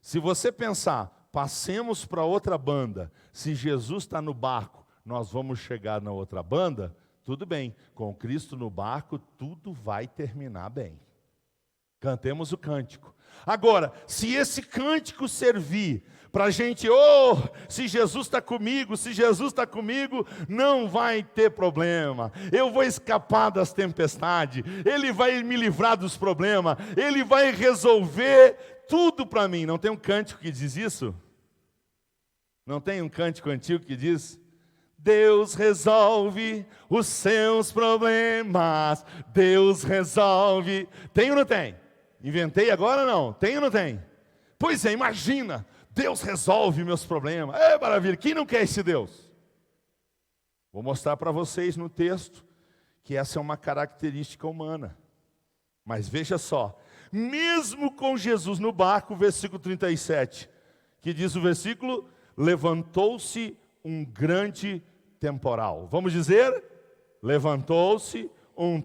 Se você pensar, passemos para outra banda, se Jesus está no barco, nós vamos chegar na outra banda, tudo bem, com Cristo no barco, tudo vai terminar bem. Cantemos o cântico. Agora, se esse cântico servir para a gente, se Jesus está comigo, se Jesus está comigo, não vai ter problema. Eu vou escapar das tempestades, Ele vai me livrar dos problemas, Ele vai resolver tudo para mim. Não tem um cântico que diz isso? Não tem um cântico antigo que diz: Deus resolve os seus problemas, Deus resolve. Tem ou não tem? Inventei agora ou não? Tem ou não tem? Pois é, imagina, Deus resolve meus problemas. É maravilha, quem não quer esse Deus? Vou mostrar para vocês no texto que essa é uma característica humana. Mas veja só, mesmo com Jesus no barco, versículo 37, que diz o versículo: levantou-se um grande temporal. Vamos dizer? Levantou-se um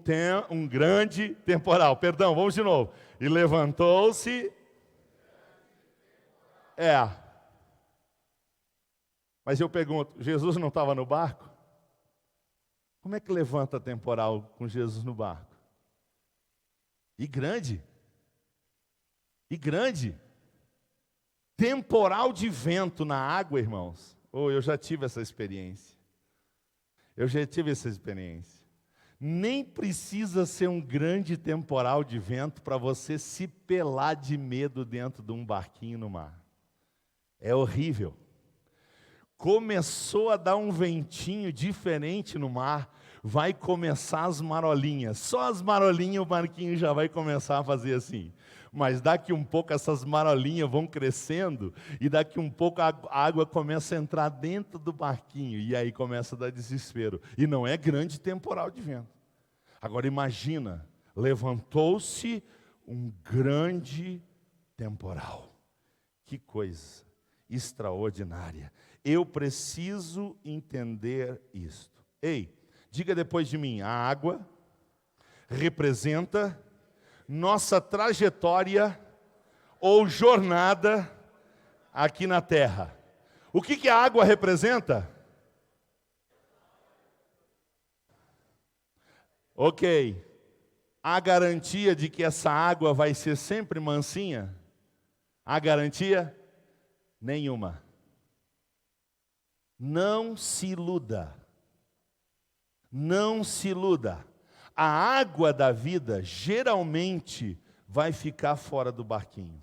grande temporal. Perdão, vamos de novo. E levantou-se... Mas eu pergunto, Jesus não estava no barco? Como é que levanta temporal com Jesus no barco? E grande. Temporal de vento na água, irmãos. Eu já tive essa experiência. Nem precisa ser um grande temporal de vento para você se pelar de medo dentro de um barquinho no mar. É horrível. Começou a dar um ventinho diferente no mar, vai começar as marolinhas. Só as marolinhas o barquinho já vai começar a fazer assim. Mas daqui um pouco essas marolinhas vão crescendo e daqui um pouco a água começa a entrar dentro do barquinho e aí começa a dar desespero. E não é grande temporal de vento. Agora imagina, levantou-se um grande temporal. Que coisa extraordinária. Eu preciso entender isto. Ei, diga depois de mim, a água representa nossa trajetória ou jornada aqui na terra. O que a água representa? Ok. Há garantia de que essa água vai ser sempre mansinha? Há garantia? Nenhuma. Não se iluda. Não se iluda. A água da vida geralmente vai ficar fora do barquinho.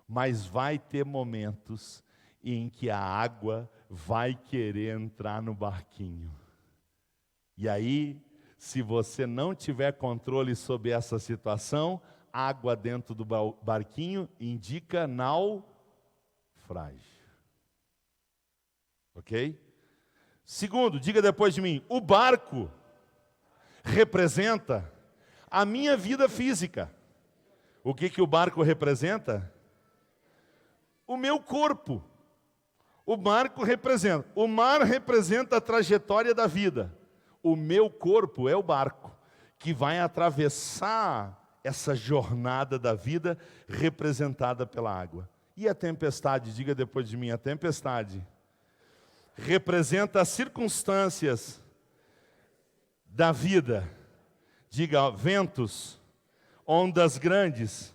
Mas vai ter momentos em que a água vai querer entrar no barquinho. E aí, se você não tiver controle sobre essa situação, água dentro do barquinho indica naufrágio. Ok? Segundo, diga depois de mim, o barco representa a minha vida física. O que o barco representa? O meu corpo. O barco representa. O mar representa a trajetória da vida. O meu corpo é o barco que vai atravessar essa jornada da vida representada pela água. E a tempestade? Diga depois de mim, a tempestade representa as circunstâncias da vida. Diga, ventos, ondas grandes,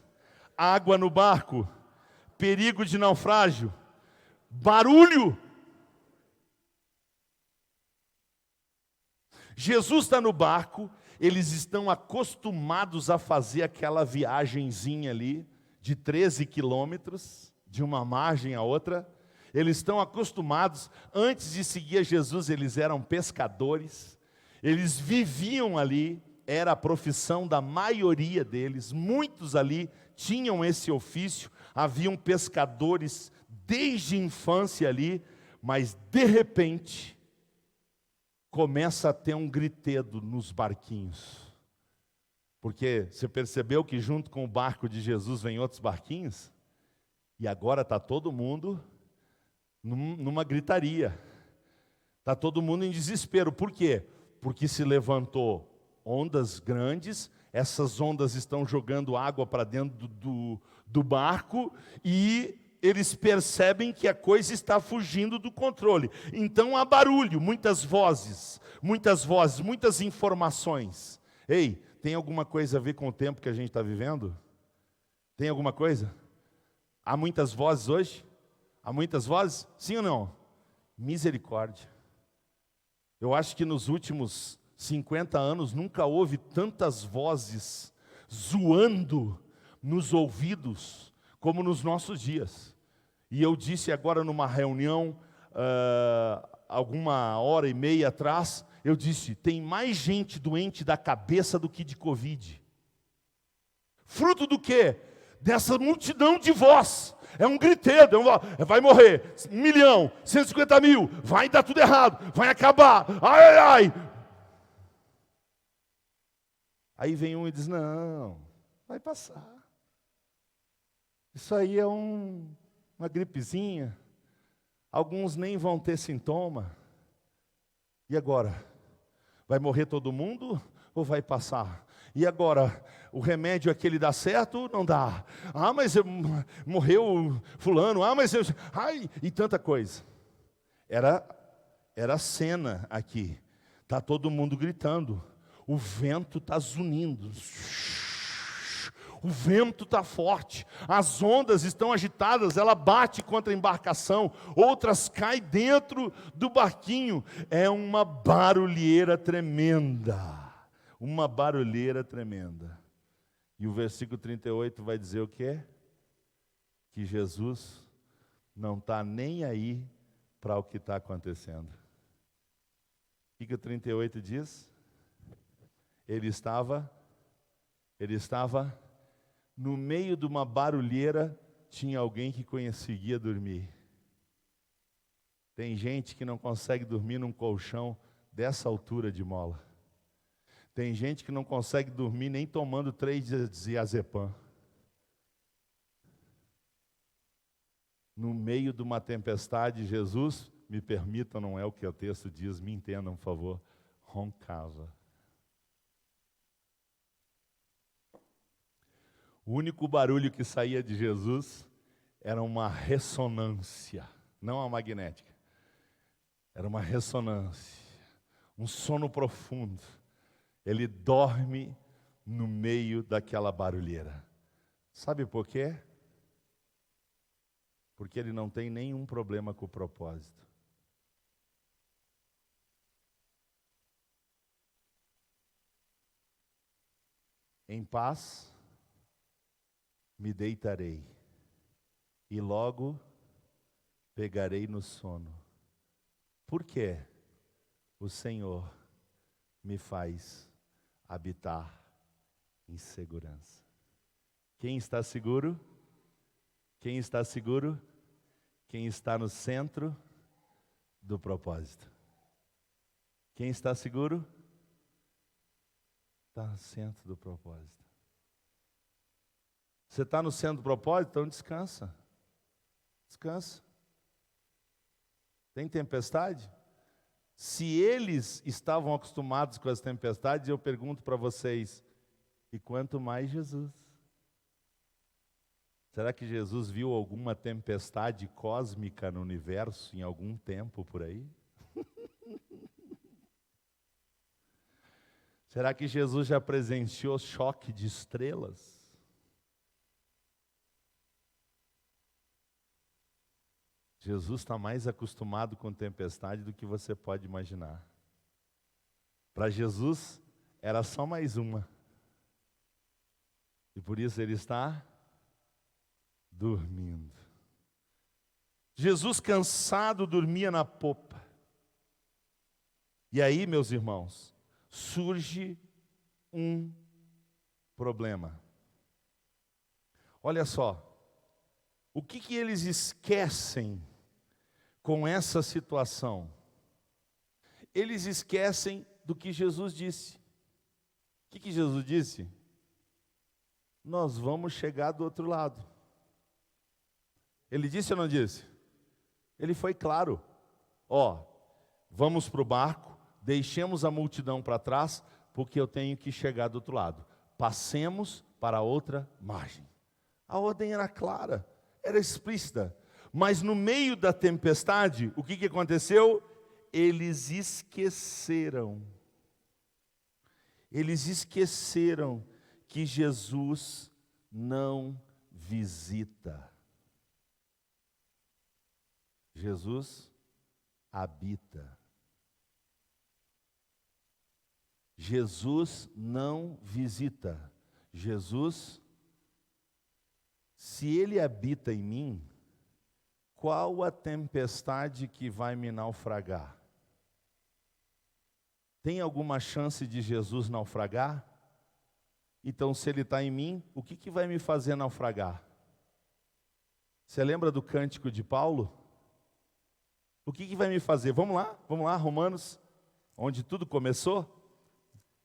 água no barco, perigo de naufrágio, barulho. Jesus está no barco, eles estão acostumados a fazer aquela viagenzinha ali, de 13 quilômetros, de uma margem à outra. Eles estão acostumados, antes de seguir a Jesus, eles eram pescadores, eles viviam ali, era a profissão da maioria deles, muitos ali tinham esse ofício, haviam pescadores desde a infância ali, mas de repente, começa a ter um gritedo nos barquinhos. Porque você percebeu que junto com o barco de Jesus vem outros barquinhos? E agora está todo mundo numa gritaria. Está todo mundo em desespero. Por quê? Porque se levantou ondas grandes, essas ondas estão jogando água para dentro do barco e eles percebem que a coisa está fugindo do controle. Então há barulho, muitas vozes, muitas informações. Ei, tem alguma coisa a ver com o tempo que a gente está vivendo? Tem alguma coisa? Há muitas vozes hoje? Há muitas vozes? Sim ou não? Misericórdia. Eu acho que nos últimos 50 anos nunca houve tantas vozes zoando nos ouvidos como nos nossos dias. E eu disse agora numa reunião, alguma hora e meia atrás, eu disse, tem mais gente doente da cabeça do que de Covid. Fruto do quê? Dessa multidão de voz. É um griteiro, vai morrer 1 milhão, 150 mil, vai dar tudo errado, vai acabar, ai, ai, ai. Aí vem um e diz, não, vai passar. Isso aí é uma gripezinha, alguns nem vão ter sintoma. E agora? Vai morrer todo mundo ou vai passar? E agora, o remédio aquele dá certo? Não dá. Ah, mas morreu fulano. Ah, mas ai, e tanta coisa. Era cena aqui. Está todo mundo gritando. O vento está zunindo. O vento está forte. As ondas estão agitadas. Ela bate contra a embarcação. Outras caem dentro do barquinho. É uma barulheira tremenda. Uma barulheira tremenda. E o versículo 38 vai dizer o quê? Que Jesus não está nem aí para o que está acontecendo. O que o 38 diz? Ele estava no meio de uma barulheira, tinha alguém que conseguia dormir. Tem gente que não consegue dormir num colchão dessa altura de mola. Tem gente que não consegue dormir nem tomando 3 diazepam. No meio de uma tempestade, Jesus, me permitam, não é o que o texto diz, me entendam, por favor, roncava. O único barulho que saía de Jesus era uma ressonância, não a magnética. Era uma ressonância, um sono profundo. Ele dorme no meio daquela barulheira. Sabe por quê? Porque ele não tem nenhum problema com o propósito. Em paz me deitarei e logo pegarei no sono. Por quê? O Senhor me faz habitar em segurança. Quem está seguro? Quem está seguro? Quem está no centro do propósito. Quem está seguro? Está no centro do propósito. Você está no centro do propósito? Então descansa. Descansa. Tem tempestade? Se eles estavam acostumados com as tempestades, eu pergunto para vocês, e quanto mais Jesus? Será que Jesus viu alguma tempestade cósmica no universo em algum tempo por aí? Será que Jesus já presenciou choque de estrelas? Jesus está mais acostumado com tempestade do que você pode imaginar. Para Jesus, era só mais uma. E por isso ele está dormindo. Jesus, cansado, dormia na popa. E aí, meus irmãos, surge um problema. Olha só, o que eles esquecem com essa situação? Eles esquecem do que Jesus disse. O que Jesus disse? Nós vamos chegar do outro lado. Ele disse ou não disse? Ele foi claro. Vamos para o barco, deixemos a multidão para trás, porque eu tenho que chegar do outro lado. Passemos para a outra margem. A ordem era clara, era explícita. Mas no meio da tempestade, o que aconteceu? Eles esqueceram. Eles esqueceram que Jesus não visita. Jesus habita. Jesus não visita. Jesus, se Ele habita em mim, qual a tempestade que vai me naufragar? Tem alguma chance de Jesus naufragar? Então, se Ele está em mim, o que vai me fazer naufragar? Você lembra do cântico de Paulo? O que vai me fazer? Vamos lá, Romanos, onde tudo começou.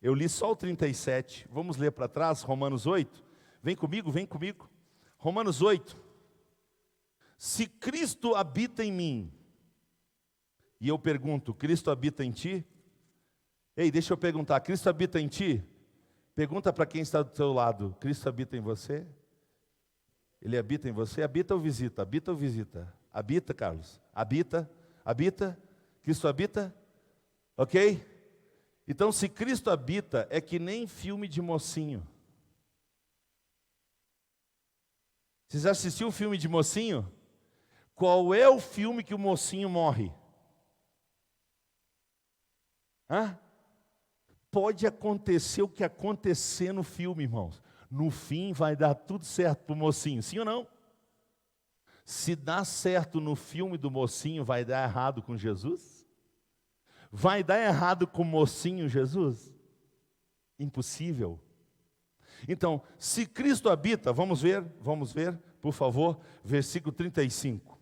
Eu li só o 37, vamos ler para trás, Romanos 8. Vem comigo. Romanos 8. Se Cristo habita em mim, e eu pergunto, Cristo habita em ti? Ei, deixa eu perguntar, Cristo habita em ti? Pergunta para quem está do teu lado, Cristo habita em você? Ele habita em você? Habita ou visita? Habita ou visita? Habita, Carlos? Habita? Cristo habita? Ok? Então, se Cristo habita, é que nem filme de mocinho. Vocês já assistiu o filme de mocinho? Qual é o filme que o mocinho morre? Pode acontecer o que acontecer no filme, irmãos. No fim vai dar tudo certo para o mocinho, sim ou não? Se dá certo no filme do mocinho, vai dar errado com Jesus? Vai dar errado com o mocinho Jesus? Impossível. Então, se Cristo habita, vamos ver, por favor, versículo 35.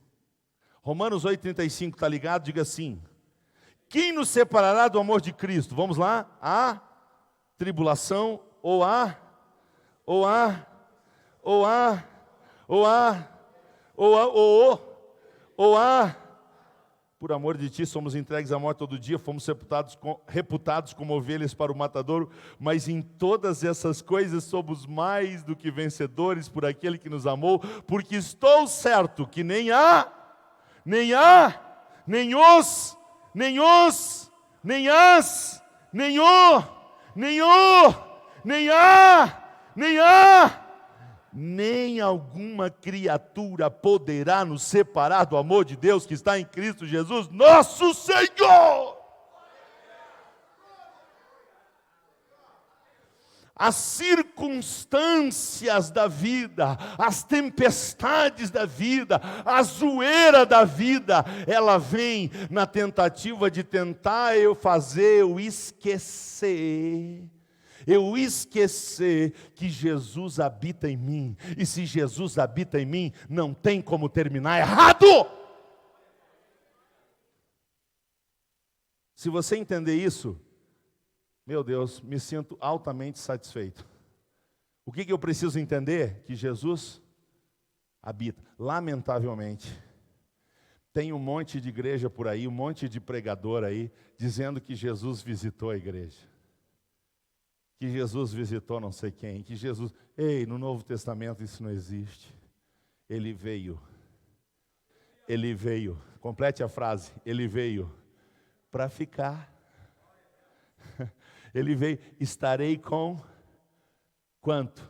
Romanos 8, 35, está ligado? Diga assim: quem nos separará do amor de Cristo? Vamos lá? A tribulação, ou a por amor de ti somos entregues à morte todo dia, fomos reputados como ovelhas para o matadouro, mas em todas essas coisas somos mais do que vencedores por aquele que nos amou, porque estou certo que nem alguma criatura poderá nos separar do amor de Deus que está em Cristo Jesus, nosso Senhor. As circunstâncias da vida, as tempestades da vida, a zoeira da vida, ela vem na tentativa de tentar eu esquecer que Jesus habita em mim. E se Jesus habita em mim, não tem como terminar errado. Se você entender isso, meu Deus, me sinto altamente satisfeito. O que eu preciso entender? Que Jesus habita. Lamentavelmente, tem um monte de igreja por aí, um monte de pregador aí, dizendo que Jesus visitou a igreja. Que Jesus visitou não sei quem, que Jesus... Ei, no Novo Testamento isso não existe. Ele veio, complete a frase, ele veio para ficar. Ele veio, estarei com quanto?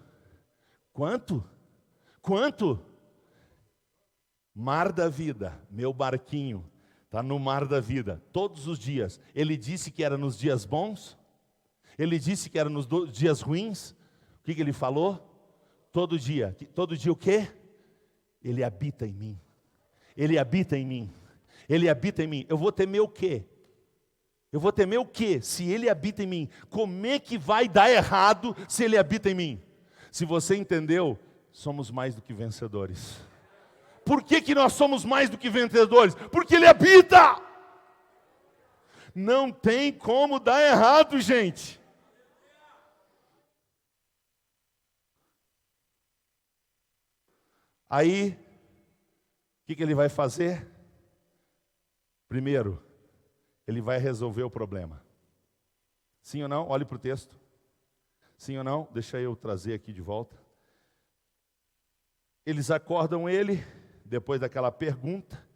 Mar da vida, meu barquinho, está no mar da vida, todos os dias. Ele disse que era nos dias bons, Ele disse que era nos dias ruins. O que ele falou? Todo dia o quê? Ele habita em mim. Ele habita em mim. Ele habita em mim. Eu vou temer o quê? Eu vou temer o quê? Se Ele habita em mim. Como é que vai dar errado se Ele habita em mim? Se você entendeu, somos mais do que vencedores. Por que nós somos mais do que vencedores? Porque Ele habita. Não tem como dar errado, gente. Aí, o que Ele vai fazer? Primeiro, Ele vai resolver o problema. Sim ou não? Olhe para o texto. Sim ou não? Deixa eu trazer aqui de volta. Eles acordam ele, depois daquela pergunta.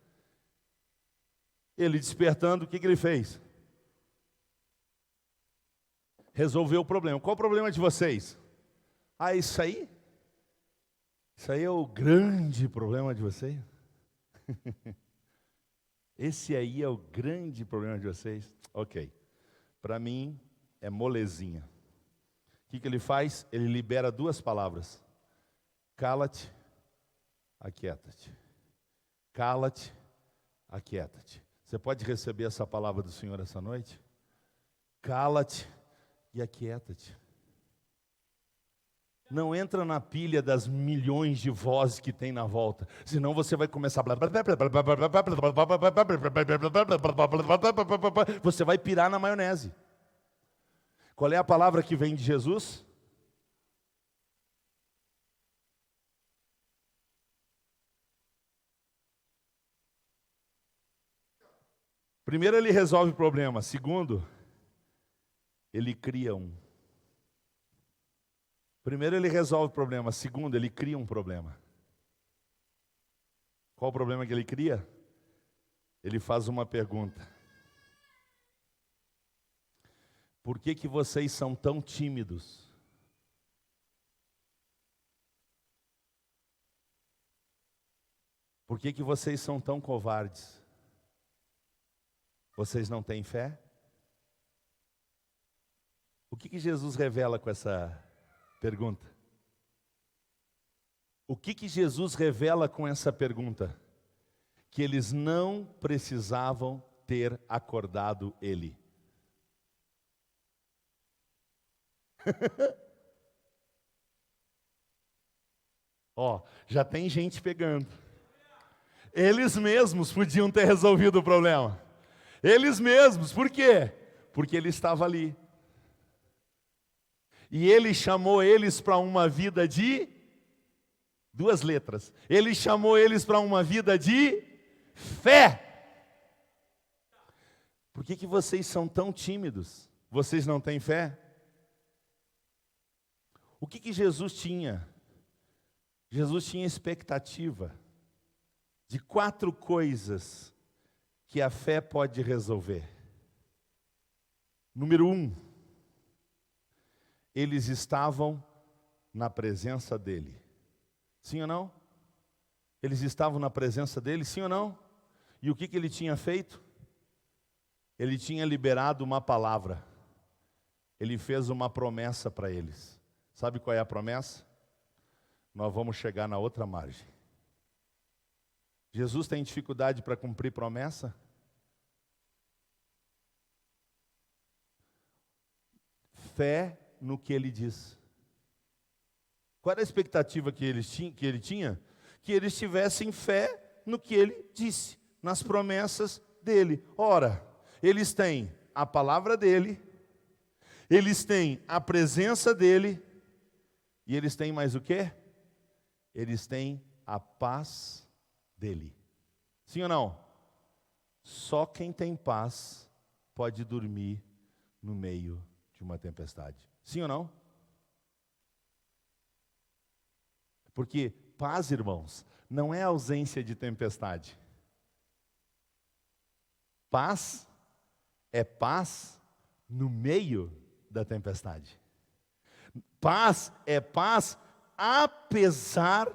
Ele despertando, o que ele fez? Resolveu o problema. Qual o problema de vocês? Ah, isso aí? Isso aí é o grande problema de vocês? Esse aí é o grande problema de vocês? Ok. Para mim, é molezinha. O que ele faz? Ele libera duas palavras. Cala-te, aquieta-te. Cala-te, aquieta-te. Você pode receber essa palavra do Senhor essa noite? Cala-te e aquieta-te. Não entra na pilha das milhões de vozes que tem na volta, senão você vai começar você vai pirar na maionese. Qual é a palavra que vem de Jesus? Primeiro, ele resolve o problema. Segundo, ele cria um. Primeiro, ele resolve o problema. Segundo, ele cria um problema. Qual o problema que ele cria? Ele faz uma pergunta. Por que vocês são tão tímidos? Por que vocês são tão covardes? Vocês não têm fé? O que Jesus revela com essa pergunta? O que Jesus revela com essa pergunta? Que eles não precisavam ter acordado Ele. Ó, já tem gente pegando. Eles mesmos podiam ter resolvido o problema. Eles mesmos, por quê? Porque Ele estava ali. E Ele chamou eles para uma vida de duas letras. Ele chamou eles para uma vida de fé. Por que vocês são tão tímidos? Vocês não têm fé? O que Jesus tinha? Jesus tinha expectativa de 4 coisas que a fé pode resolver. Número 1, eles estavam na presença dele. Sim ou não? Eles estavam na presença dele, sim ou não? E o que ele tinha feito? Ele tinha liberado uma palavra. Ele fez uma promessa para eles. Sabe qual é a promessa? Nós vamos chegar na outra margem. Jesus tem dificuldade para cumprir promessa? Fé no que Ele diz. Qual era a expectativa que ele tinha? Que eles tivessem fé no que Ele disse, nas promessas dEle. Ora, eles têm a palavra dEle, eles têm a presença dEle, e eles têm mais o quê? Eles têm a paz dEle. Sim ou não? Só quem tem paz pode dormir no meio de uma tempestade. Sim ou não? Porque paz, irmãos, não é ausência de tempestade. Paz é paz no meio da tempestade. Paz é paz apesar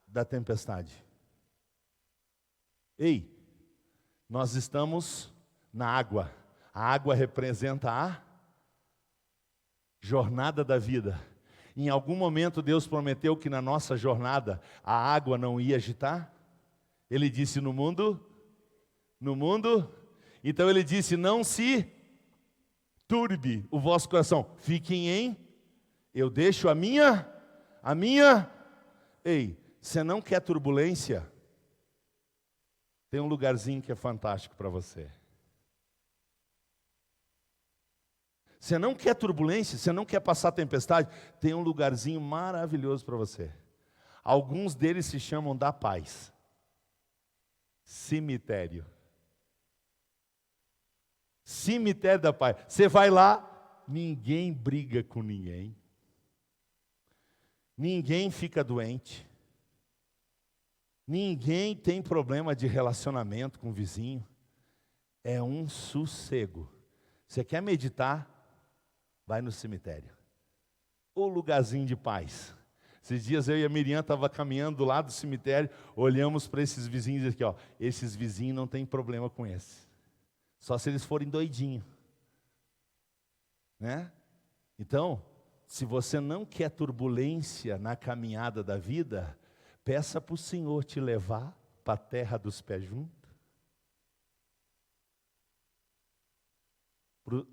da tempestade. Ei, nós estamos na água. A água representa a Jornada da vida. Em algum momento Deus prometeu que na nossa jornada a água não ia agitar? Ele disse no mundo, então ele disse, não se turbe o vosso coração, fiquem eu deixo a minha, ei, você não quer turbulência? Tem um lugarzinho que é fantástico para você. Você não quer turbulência? Você não quer passar tempestade? Tem um lugarzinho maravilhoso para você. Alguns deles se chamam da paz. Cemitério. Cemitério da paz. Você vai lá, ninguém briga com ninguém. Ninguém fica doente. Ninguém tem problema de relacionamento com o vizinho. É um sossego. Você quer meditar? Vai no cemitério. O lugarzinho de paz. Esses dias eu e a Miriam estavam caminhando do lado do cemitério, olhamos para esses vizinhos aqui, ó. Esses vizinhos não tem problema com esse. Só se eles forem doidinhos. Né? Então, se você não quer turbulência na caminhada da vida, peça para o Senhor te levar para a terra dos pés juntos.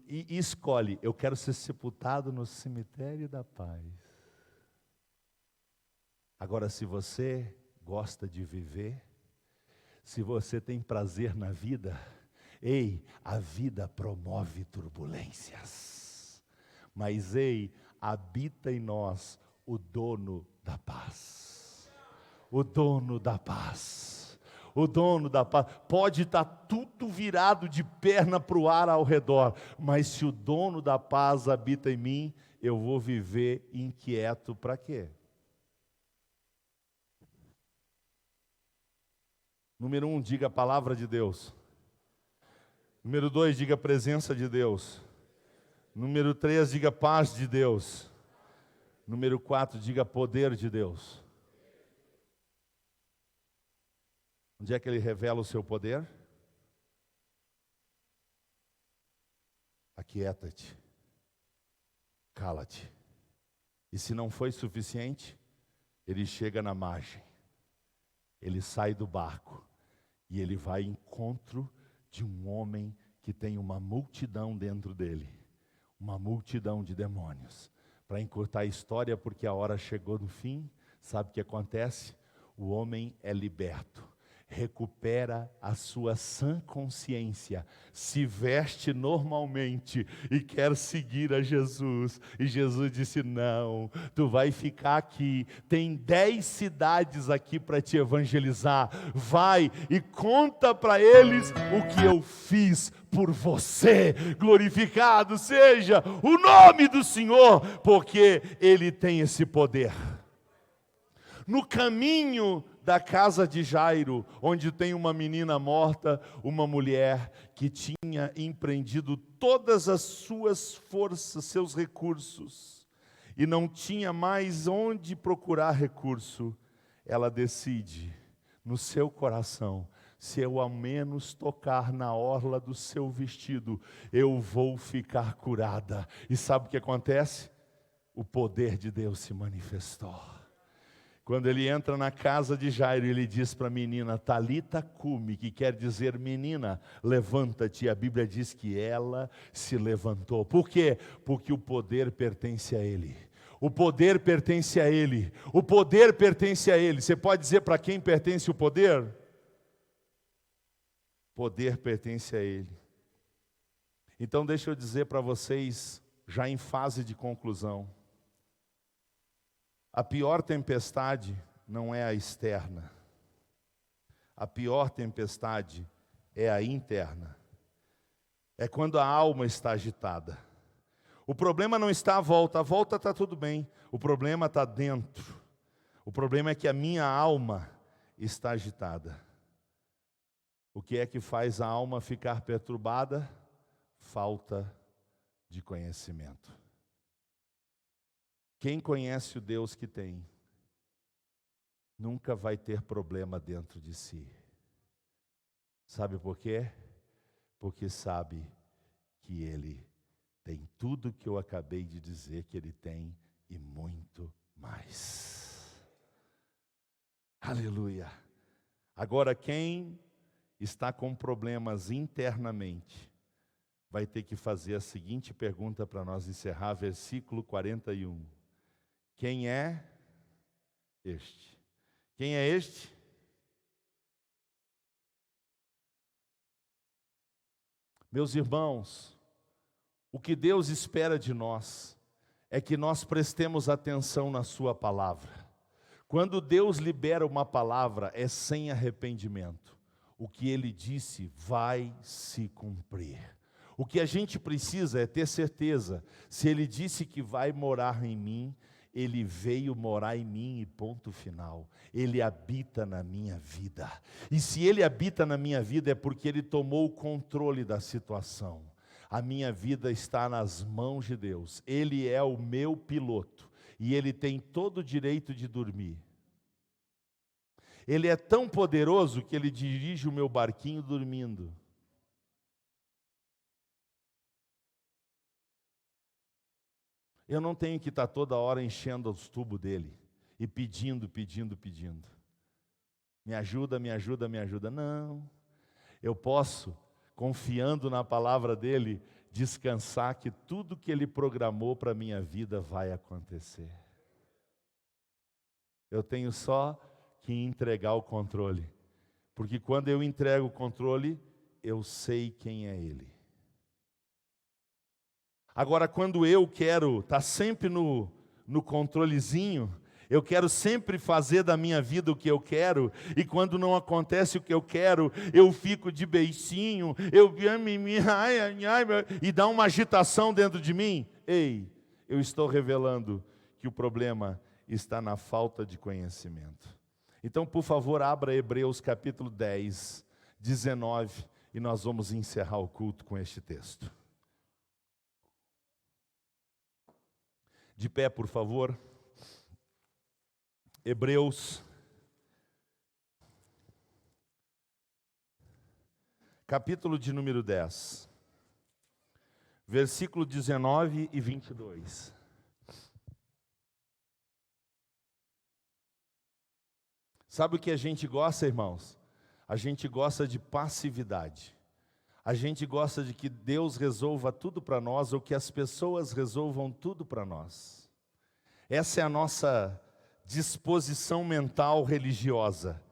E escolhe, eu quero ser sepultado no cemitério da paz. Agora, se você gosta de viver, se você tem prazer na vida, ei, a vida promove turbulências. Mas ei, habita em nós o dono da paz. O dono da paz. O dono da paz. Pode estar tudo virado de perna para o ar ao redor, mas se o dono da paz habita em mim, eu vou viver inquieto para quê? Número 1, diga a palavra de Deus. Número 2, diga a presença de Deus. Número 3, diga a paz de Deus. Número 4, diga poder de Deus. Onde é que ele revela o seu poder? Aquieta-te, cala-te. E se não foi suficiente, ele chega na margem, ele sai do barco e ele vai ao encontro de um homem que tem uma multidão dentro dele, uma multidão de demônios. Para encurtar a história, porque a hora chegou no fim, sabe o que acontece? O homem é liberto. Recupera a sua sã consciência, se veste normalmente e quer seguir a Jesus. E Jesus disse, não, tu vai ficar aqui, tem 10 cidades aqui para te evangelizar, vai e conta para eles o que eu fiz por você. Glorificado seja o nome do Senhor, porque Ele tem esse poder. No caminho da casa de Jairo, onde tem uma menina morta, uma mulher que tinha empreendido todas as suas forças, seus recursos, e não tinha mais onde procurar recurso, ela decide no seu coração, se eu ao menos tocar na orla do seu vestido, eu vou ficar curada. E sabe o que acontece? O poder de Deus se manifestou. Quando ele entra na casa de Jairo, ele diz para a menina, Talita cumi, que quer dizer, menina, levanta-te. A Bíblia diz que ela se levantou. Por quê? Porque o poder pertence a Ele. O poder pertence a Ele. O poder pertence a Ele. Você pode dizer para quem pertence o poder? O poder pertence a Ele. Então deixa eu dizer para vocês, já em fase de conclusão, a pior tempestade não é a externa. A pior tempestade é a interna. É quando a alma está agitada. O problema não está à volta está tudo bem. O problema está dentro. O problema é que a minha alma está agitada. O que é que faz a alma ficar perturbada? Falta de conhecimento. Quem conhece o Deus que tem, nunca vai ter problema dentro de si. Sabe por quê? Porque sabe que Ele tem tudo que eu acabei de dizer que Ele tem e muito mais. Aleluia. Agora, quem está com problemas internamente, vai ter que fazer a seguinte pergunta para nós encerrar, versículo 41. Quem é este? Quem é este? Meus irmãos, o que Deus espera de nós é que nós prestemos atenção na sua palavra. Quando Deus libera uma palavra, é sem arrependimento. O que Ele disse vai se cumprir. O que a gente precisa é ter certeza, se Ele disse que vai morar em mim, Ele veio morar em mim e ponto final. Ele habita na minha vida. E se Ele habita na minha vida é porque Ele tomou o controle da situação. A minha vida está nas mãos de Deus. Ele é o meu piloto e Ele tem todo o direito de dormir. Ele é tão poderoso que Ele dirige o meu barquinho dormindo. Eu não tenho que estar toda hora enchendo os tubos dele e pedindo. Me ajuda, me ajuda, me ajuda. Não. Eu posso, confiando na palavra dele, descansar que tudo que ele programou para a minha vida vai acontecer. Eu tenho só que entregar o controle. Porque quando eu entrego o controle, eu sei quem é ele. Agora, quando eu quero estar sempre no controlezinho, eu quero sempre fazer da minha vida o que eu quero, e quando não acontece o que eu quero, eu fico de beicinho, e dá uma agitação dentro de mim. Ei, eu estou revelando que o problema está na falta de conhecimento. Então, por favor, abra Hebreus capítulo 10, 19, e nós vamos encerrar o culto com este texto. De pé, por favor. Hebreus, capítulo de número 10, versículo 19 e 22. Sabe o que a gente gosta, irmãos? A gente gosta de passividade. A gente gosta de que Deus resolva tudo para nós, ou que as pessoas resolvam tudo para nós. Essa é a nossa disposição mental religiosa.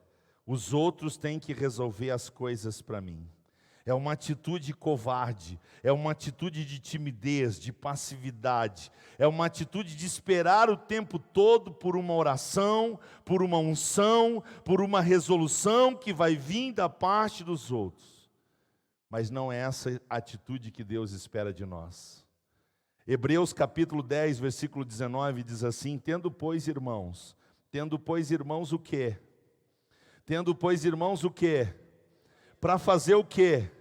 Os outros têm que resolver as coisas para mim. É uma atitude covarde, é uma atitude de timidez, de passividade, é uma atitude de esperar o tempo todo por uma oração, por uma unção, por uma resolução que vai vir da parte dos outros. Mas não é essa atitude que Deus espera de nós. Hebreus capítulo 10, versículo 19 diz assim: tendo, pois, irmãos o quê? Tendo, pois, irmãos, o quê? Para fazer o quê?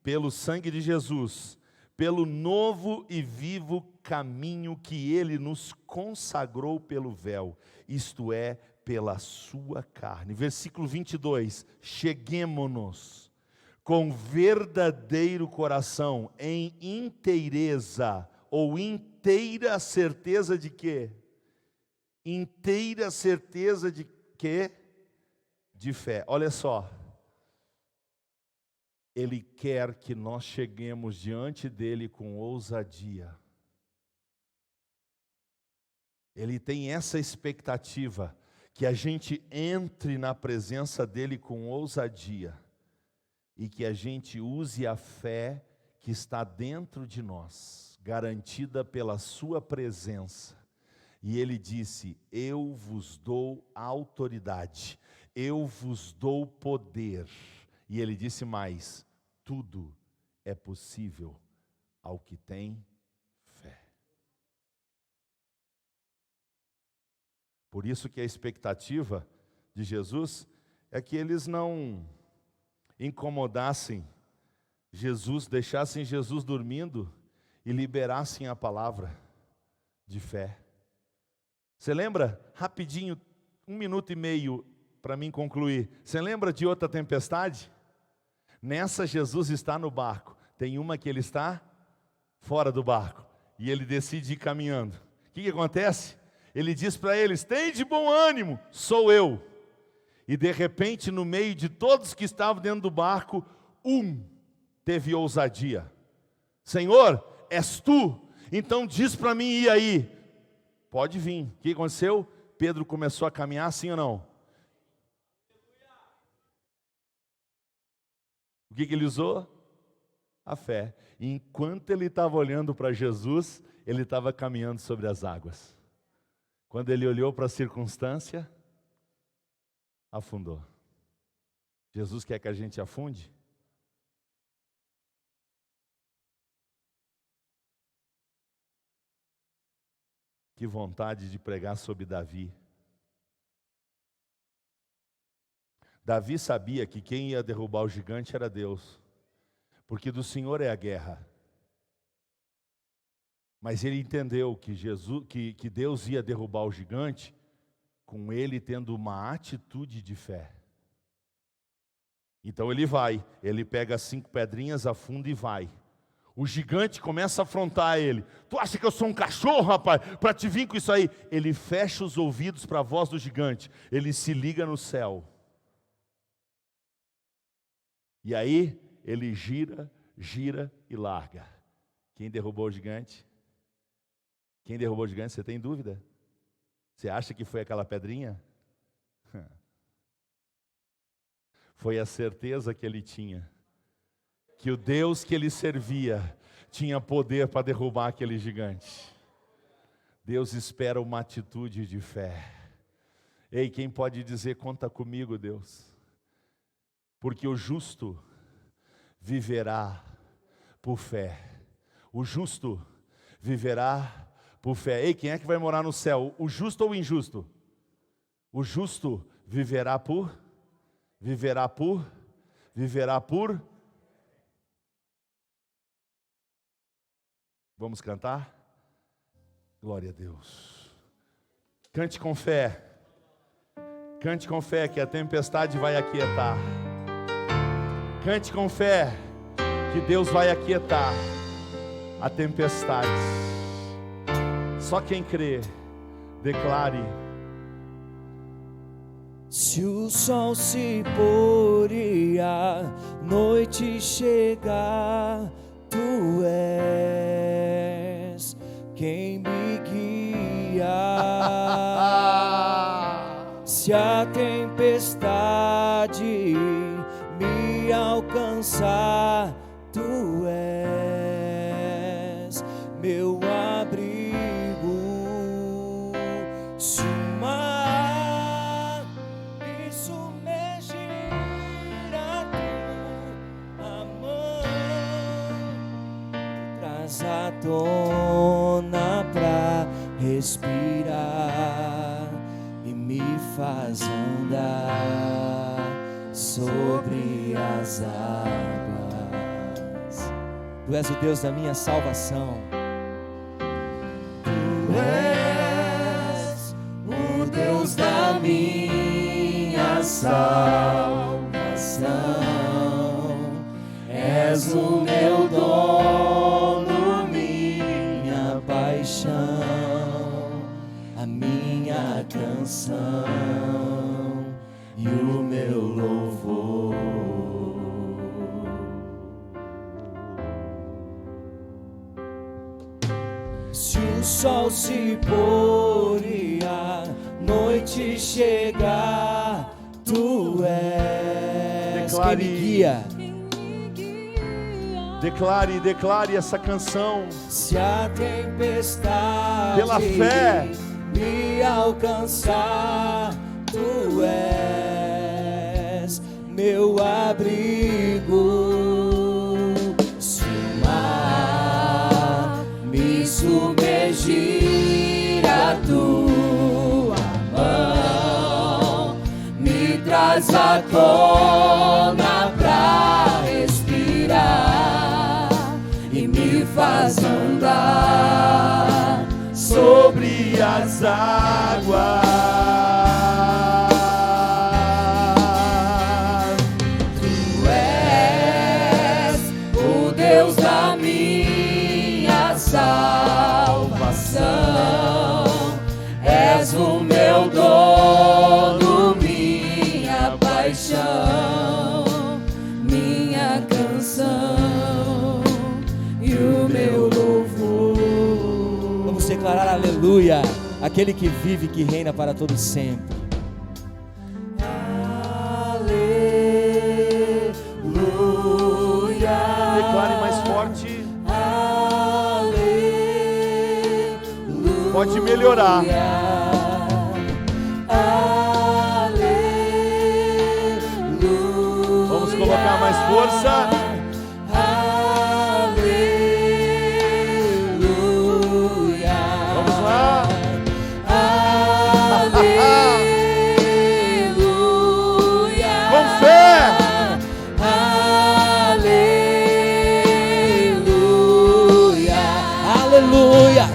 Pelo sangue de Jesus, pelo novo e vivo caminho que Ele nos consagrou pelo véu, isto é, pela sua carne. Versículo 22, cheguemo-nos com verdadeiro coração, em inteireza, ou inteira certeza de quê? Inteira certeza de quê? De fé. Olha só, Ele quer que nós cheguemos diante dEle com ousadia. Ele tem essa expectativa, que a gente entre na presença dEle com ousadia, e que a gente use a fé que está dentro de nós, garantida pela sua presença. E Ele disse: eu vos dou autoridade, eu vos dou poder. E Ele disse mais: tudo é possível ao que tem fé. Por isso que a expectativa de Jesus é que eles não incomodassem Jesus, deixassem Jesus dormindo e liberassem a palavra de fé. Você lembra, rapidinho, 1 minuto e meio para mim concluir. Você lembra de outra tempestade? Nessa Jesus está no barco. Tem uma que ele está fora do barco e ele decide ir caminhando. O que acontece? Ele diz para eles: tem de bom ânimo, sou eu. E de repente, no meio de todos que estavam dentro do barco, um teve ousadia: Senhor, és tu? Então diz para mim ir aí. Pode vir. O que aconteceu? Pedro começou a caminhar, sim ou não? O que ele usou? A fé. E enquanto ele estava olhando para Jesus, ele estava caminhando sobre as águas. Quando ele olhou para a circunstância, afundou. Jesus quer que a gente afunde? Que vontade de pregar sobre Davi. Davi sabia que quem ia derrubar o gigante era Deus, porque do Senhor é a guerra. Mas ele entendeu que Deus ia derrubar o gigante com ele tendo uma atitude de fé. Então ele pega 5 pedrinhas, afunda e vai. O gigante começa a afrontar ele. Tu acha que eu sou um cachorro, rapaz, para te vir com isso aí? Ele fecha os ouvidos para a voz do gigante. Ele se liga no céu. E aí ele gira e larga. Quem derrubou o gigante? Quem derrubou o gigante? Você tem dúvida? Você acha que foi aquela pedrinha? Foi a certeza que ele tinha, que o Deus que ele servia tinha poder para derrubar aquele gigante. Deus espera uma atitude de fé. Ei, quem pode dizer: conta comigo, Deus? Porque o justo viverá por fé. O justo viverá por fé. Ei, quem é que vai morar no céu? O justo ou o injusto? O justo viverá por? Vamos cantar? Glória a Deus. Cante com fé. Cante com fé que a tempestade vai aquietar. Cante com fé que Deus vai aquietar a tempestade. Só quem crê, declare.
Se o sol se pôr e a noite chegar, tu és quem me guia. Se a tempestade me alcançar, tu és meu abrigo. Se o mar me submergir, a tua mão traz à tona pra respirar e me faz andar sobre as águas. Tu és o Deus da minha salvação. Tu és o Deus da minha salvação. És o meu dono, minha paixão, a minha canção e o meu louvor. Se o sol se pôr e a noite chegar, tu és quem me guia.
Declare essa canção.
Se a tempestade
pela fé
me alcançar, tu és meu abrigo. Se o mar me submergir, a tua mão me traz à tona pra respirar e me faz andar sobre as águas. Tu és o Deus Aleluia. Aquele que vive, que reina para todo sempre. Aleluia.
Declare mais forte.
Aleluia.
Pode melhorar.
Aleluia.
Vamos colocar mais força. Vamos lá. Com fé.
Aleluia. Aleluia.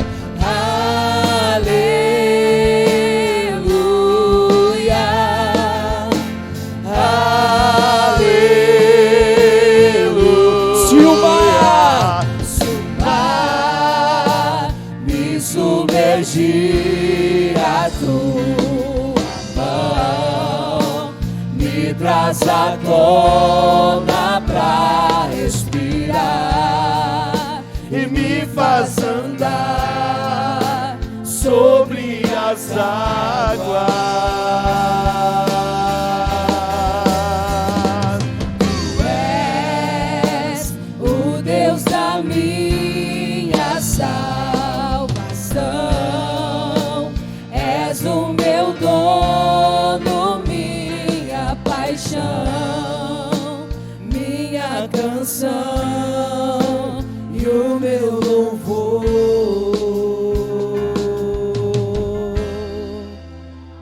Se o mar me submergir, a tua mão me traz à tona pra respirar
E me faz andar sobre as águas.
Tu és o Deus da minha salvação, és o meu dono, minha paixão, minha canção e o meu louvor.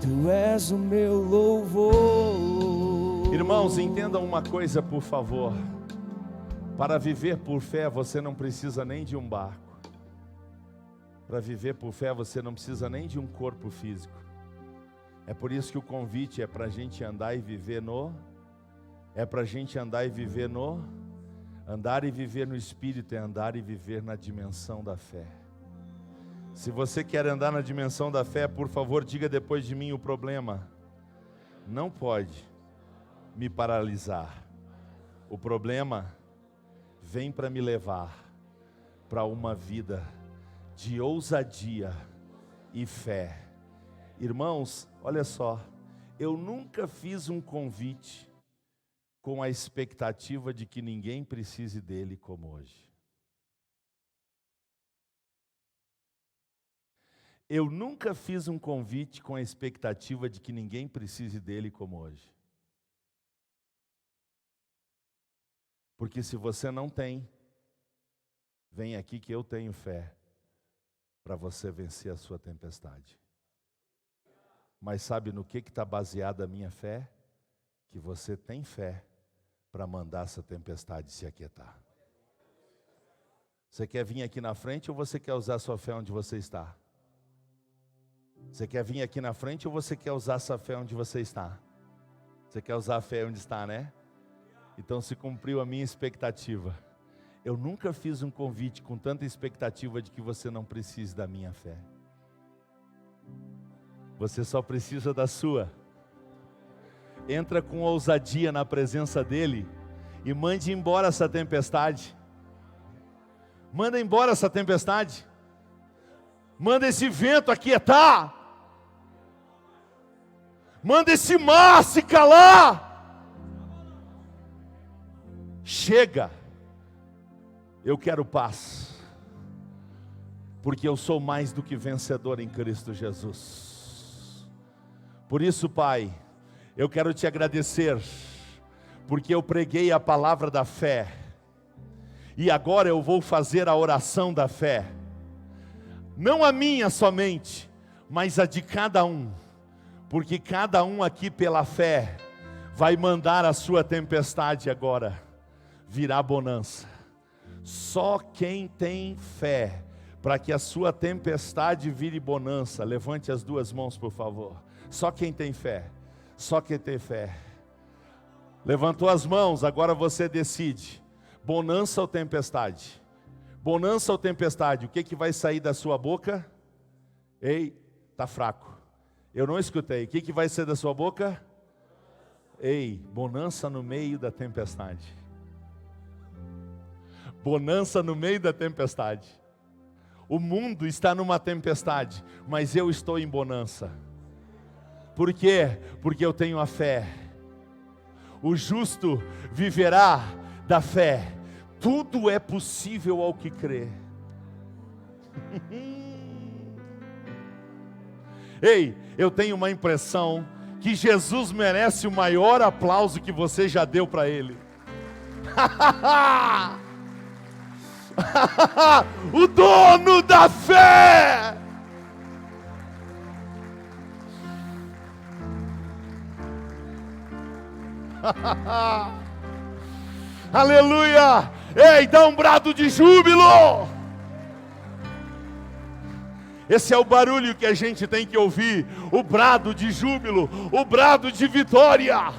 Tu és o meu louvor.
Irmãos, entendam uma coisa, por favor. Para viver por fé, você não precisa nem de um barco. Para viver por fé, você não precisa nem de um corpo físico. É por isso que o convite é para a gente andar e viver no... É para a gente andar e viver no... Andar e viver no Espírito é andar e viver na dimensão da fé. Se você quer andar na dimensão da fé, por favor, diga depois de mim: o problema não pode me paralisar. O problema vem para me levar para uma vida de ousadia e fé. Irmãos, olha só, eu nunca fiz um convite com a expectativa de que ninguém precise dele como hoje. Eu nunca fiz um convite com a expectativa de que ninguém precise dele como hoje. Porque se você não tem, vem aqui que eu tenho fé para você vencer a sua tempestade. Mas sabe no que está baseada a minha fé? Que você tem fé para mandar essa tempestade se aquietar. Você quer vir aqui na frente ou você quer usar sua fé onde você está? Você quer vir aqui na frente ou você quer usar essa fé onde você está? Você quer usar a fé onde está, né? Então se cumpriu a minha expectativa. Eu nunca fiz um convite com tanta expectativa de que você não precise da minha fé. Você só precisa da sua. Entra com ousadia na presença dele e mande embora essa tempestade. Manda embora essa tempestade. Manda esse vento aquietar. Manda esse mar se calar. Chega. Eu quero paz. Porque eu sou mais do que vencedor em Cristo Jesus. Por isso, Pai, eu quero te agradecer, porque eu preguei a palavra da fé, e agora eu vou fazer a oração da fé, não a minha somente, mas a de cada um, porque cada um aqui pela fé, vai mandar a sua tempestade agora, virar bonança. Só quem tem fé, para que a sua tempestade vire bonança, levante as duas mãos por favor, só quem tem fé. Só quem tem fé. Levantou as mãos, agora você decide. Bonança ou tempestade? Bonança ou tempestade? O que vai sair da sua boca? Ei, tá fraco. Eu não escutei. O que vai sair da sua boca? Ei, bonança no meio da tempestade. Bonança no meio da tempestade. O mundo está numa tempestade, mas eu estou em bonança. Por quê? Porque eu tenho a fé. O justo viverá da fé. Tudo é possível ao que crê. Ei, eu tenho uma impressão que Jesus merece o maior aplauso que você já deu para Ele. O dono da fé. Aleluia! Ei, dá um brado de júbilo! Esse é o barulho que a gente tem que ouvir, o brado de júbilo, o brado de vitória.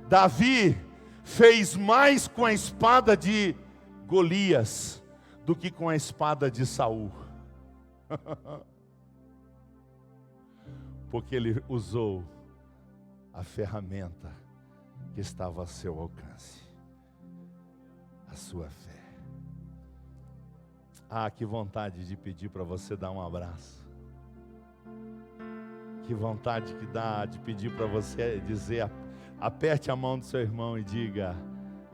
Davi fez mais com a espada de Golias do que com a espada de Saul. Porque ele usou a ferramenta que estava a seu alcance. A sua fé. Ah, que vontade de pedir para você dar um abraço. Que vontade que dá de pedir para você dizer, aperte a mão do seu irmão e diga,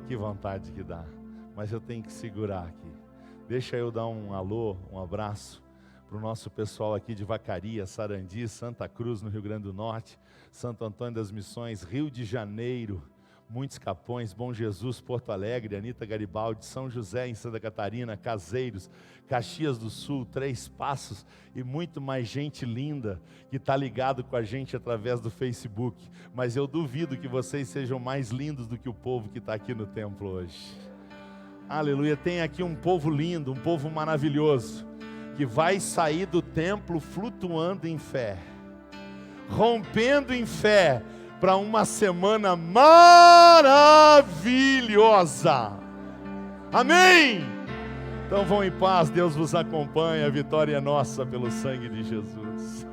que vontade que dá. Mas eu tenho que segurar aqui. Deixa eu dar um alô, um abraço para o nosso pessoal aqui de Vacaria, Sarandi, Santa Cruz, no Rio Grande do Norte, Santo Antônio das Missões, Rio de Janeiro, Muitos Capões, Bom Jesus, Porto Alegre, Anita Garibaldi, São José em Santa Catarina, Caseiros, Caxias do Sul, Três Passos e muito mais gente linda que está ligado com a gente através do Facebook. Mas eu duvido que vocês sejam mais lindos do que o povo que está aqui no templo hoje. Aleluia, tem aqui um povo lindo, um povo maravilhoso, que vai sair do templo flutuando em fé, rompendo em fé, para uma semana maravilhosa. Amém? Então vão em paz, Deus vos acompanha, a vitória é nossa pelo sangue de Jesus.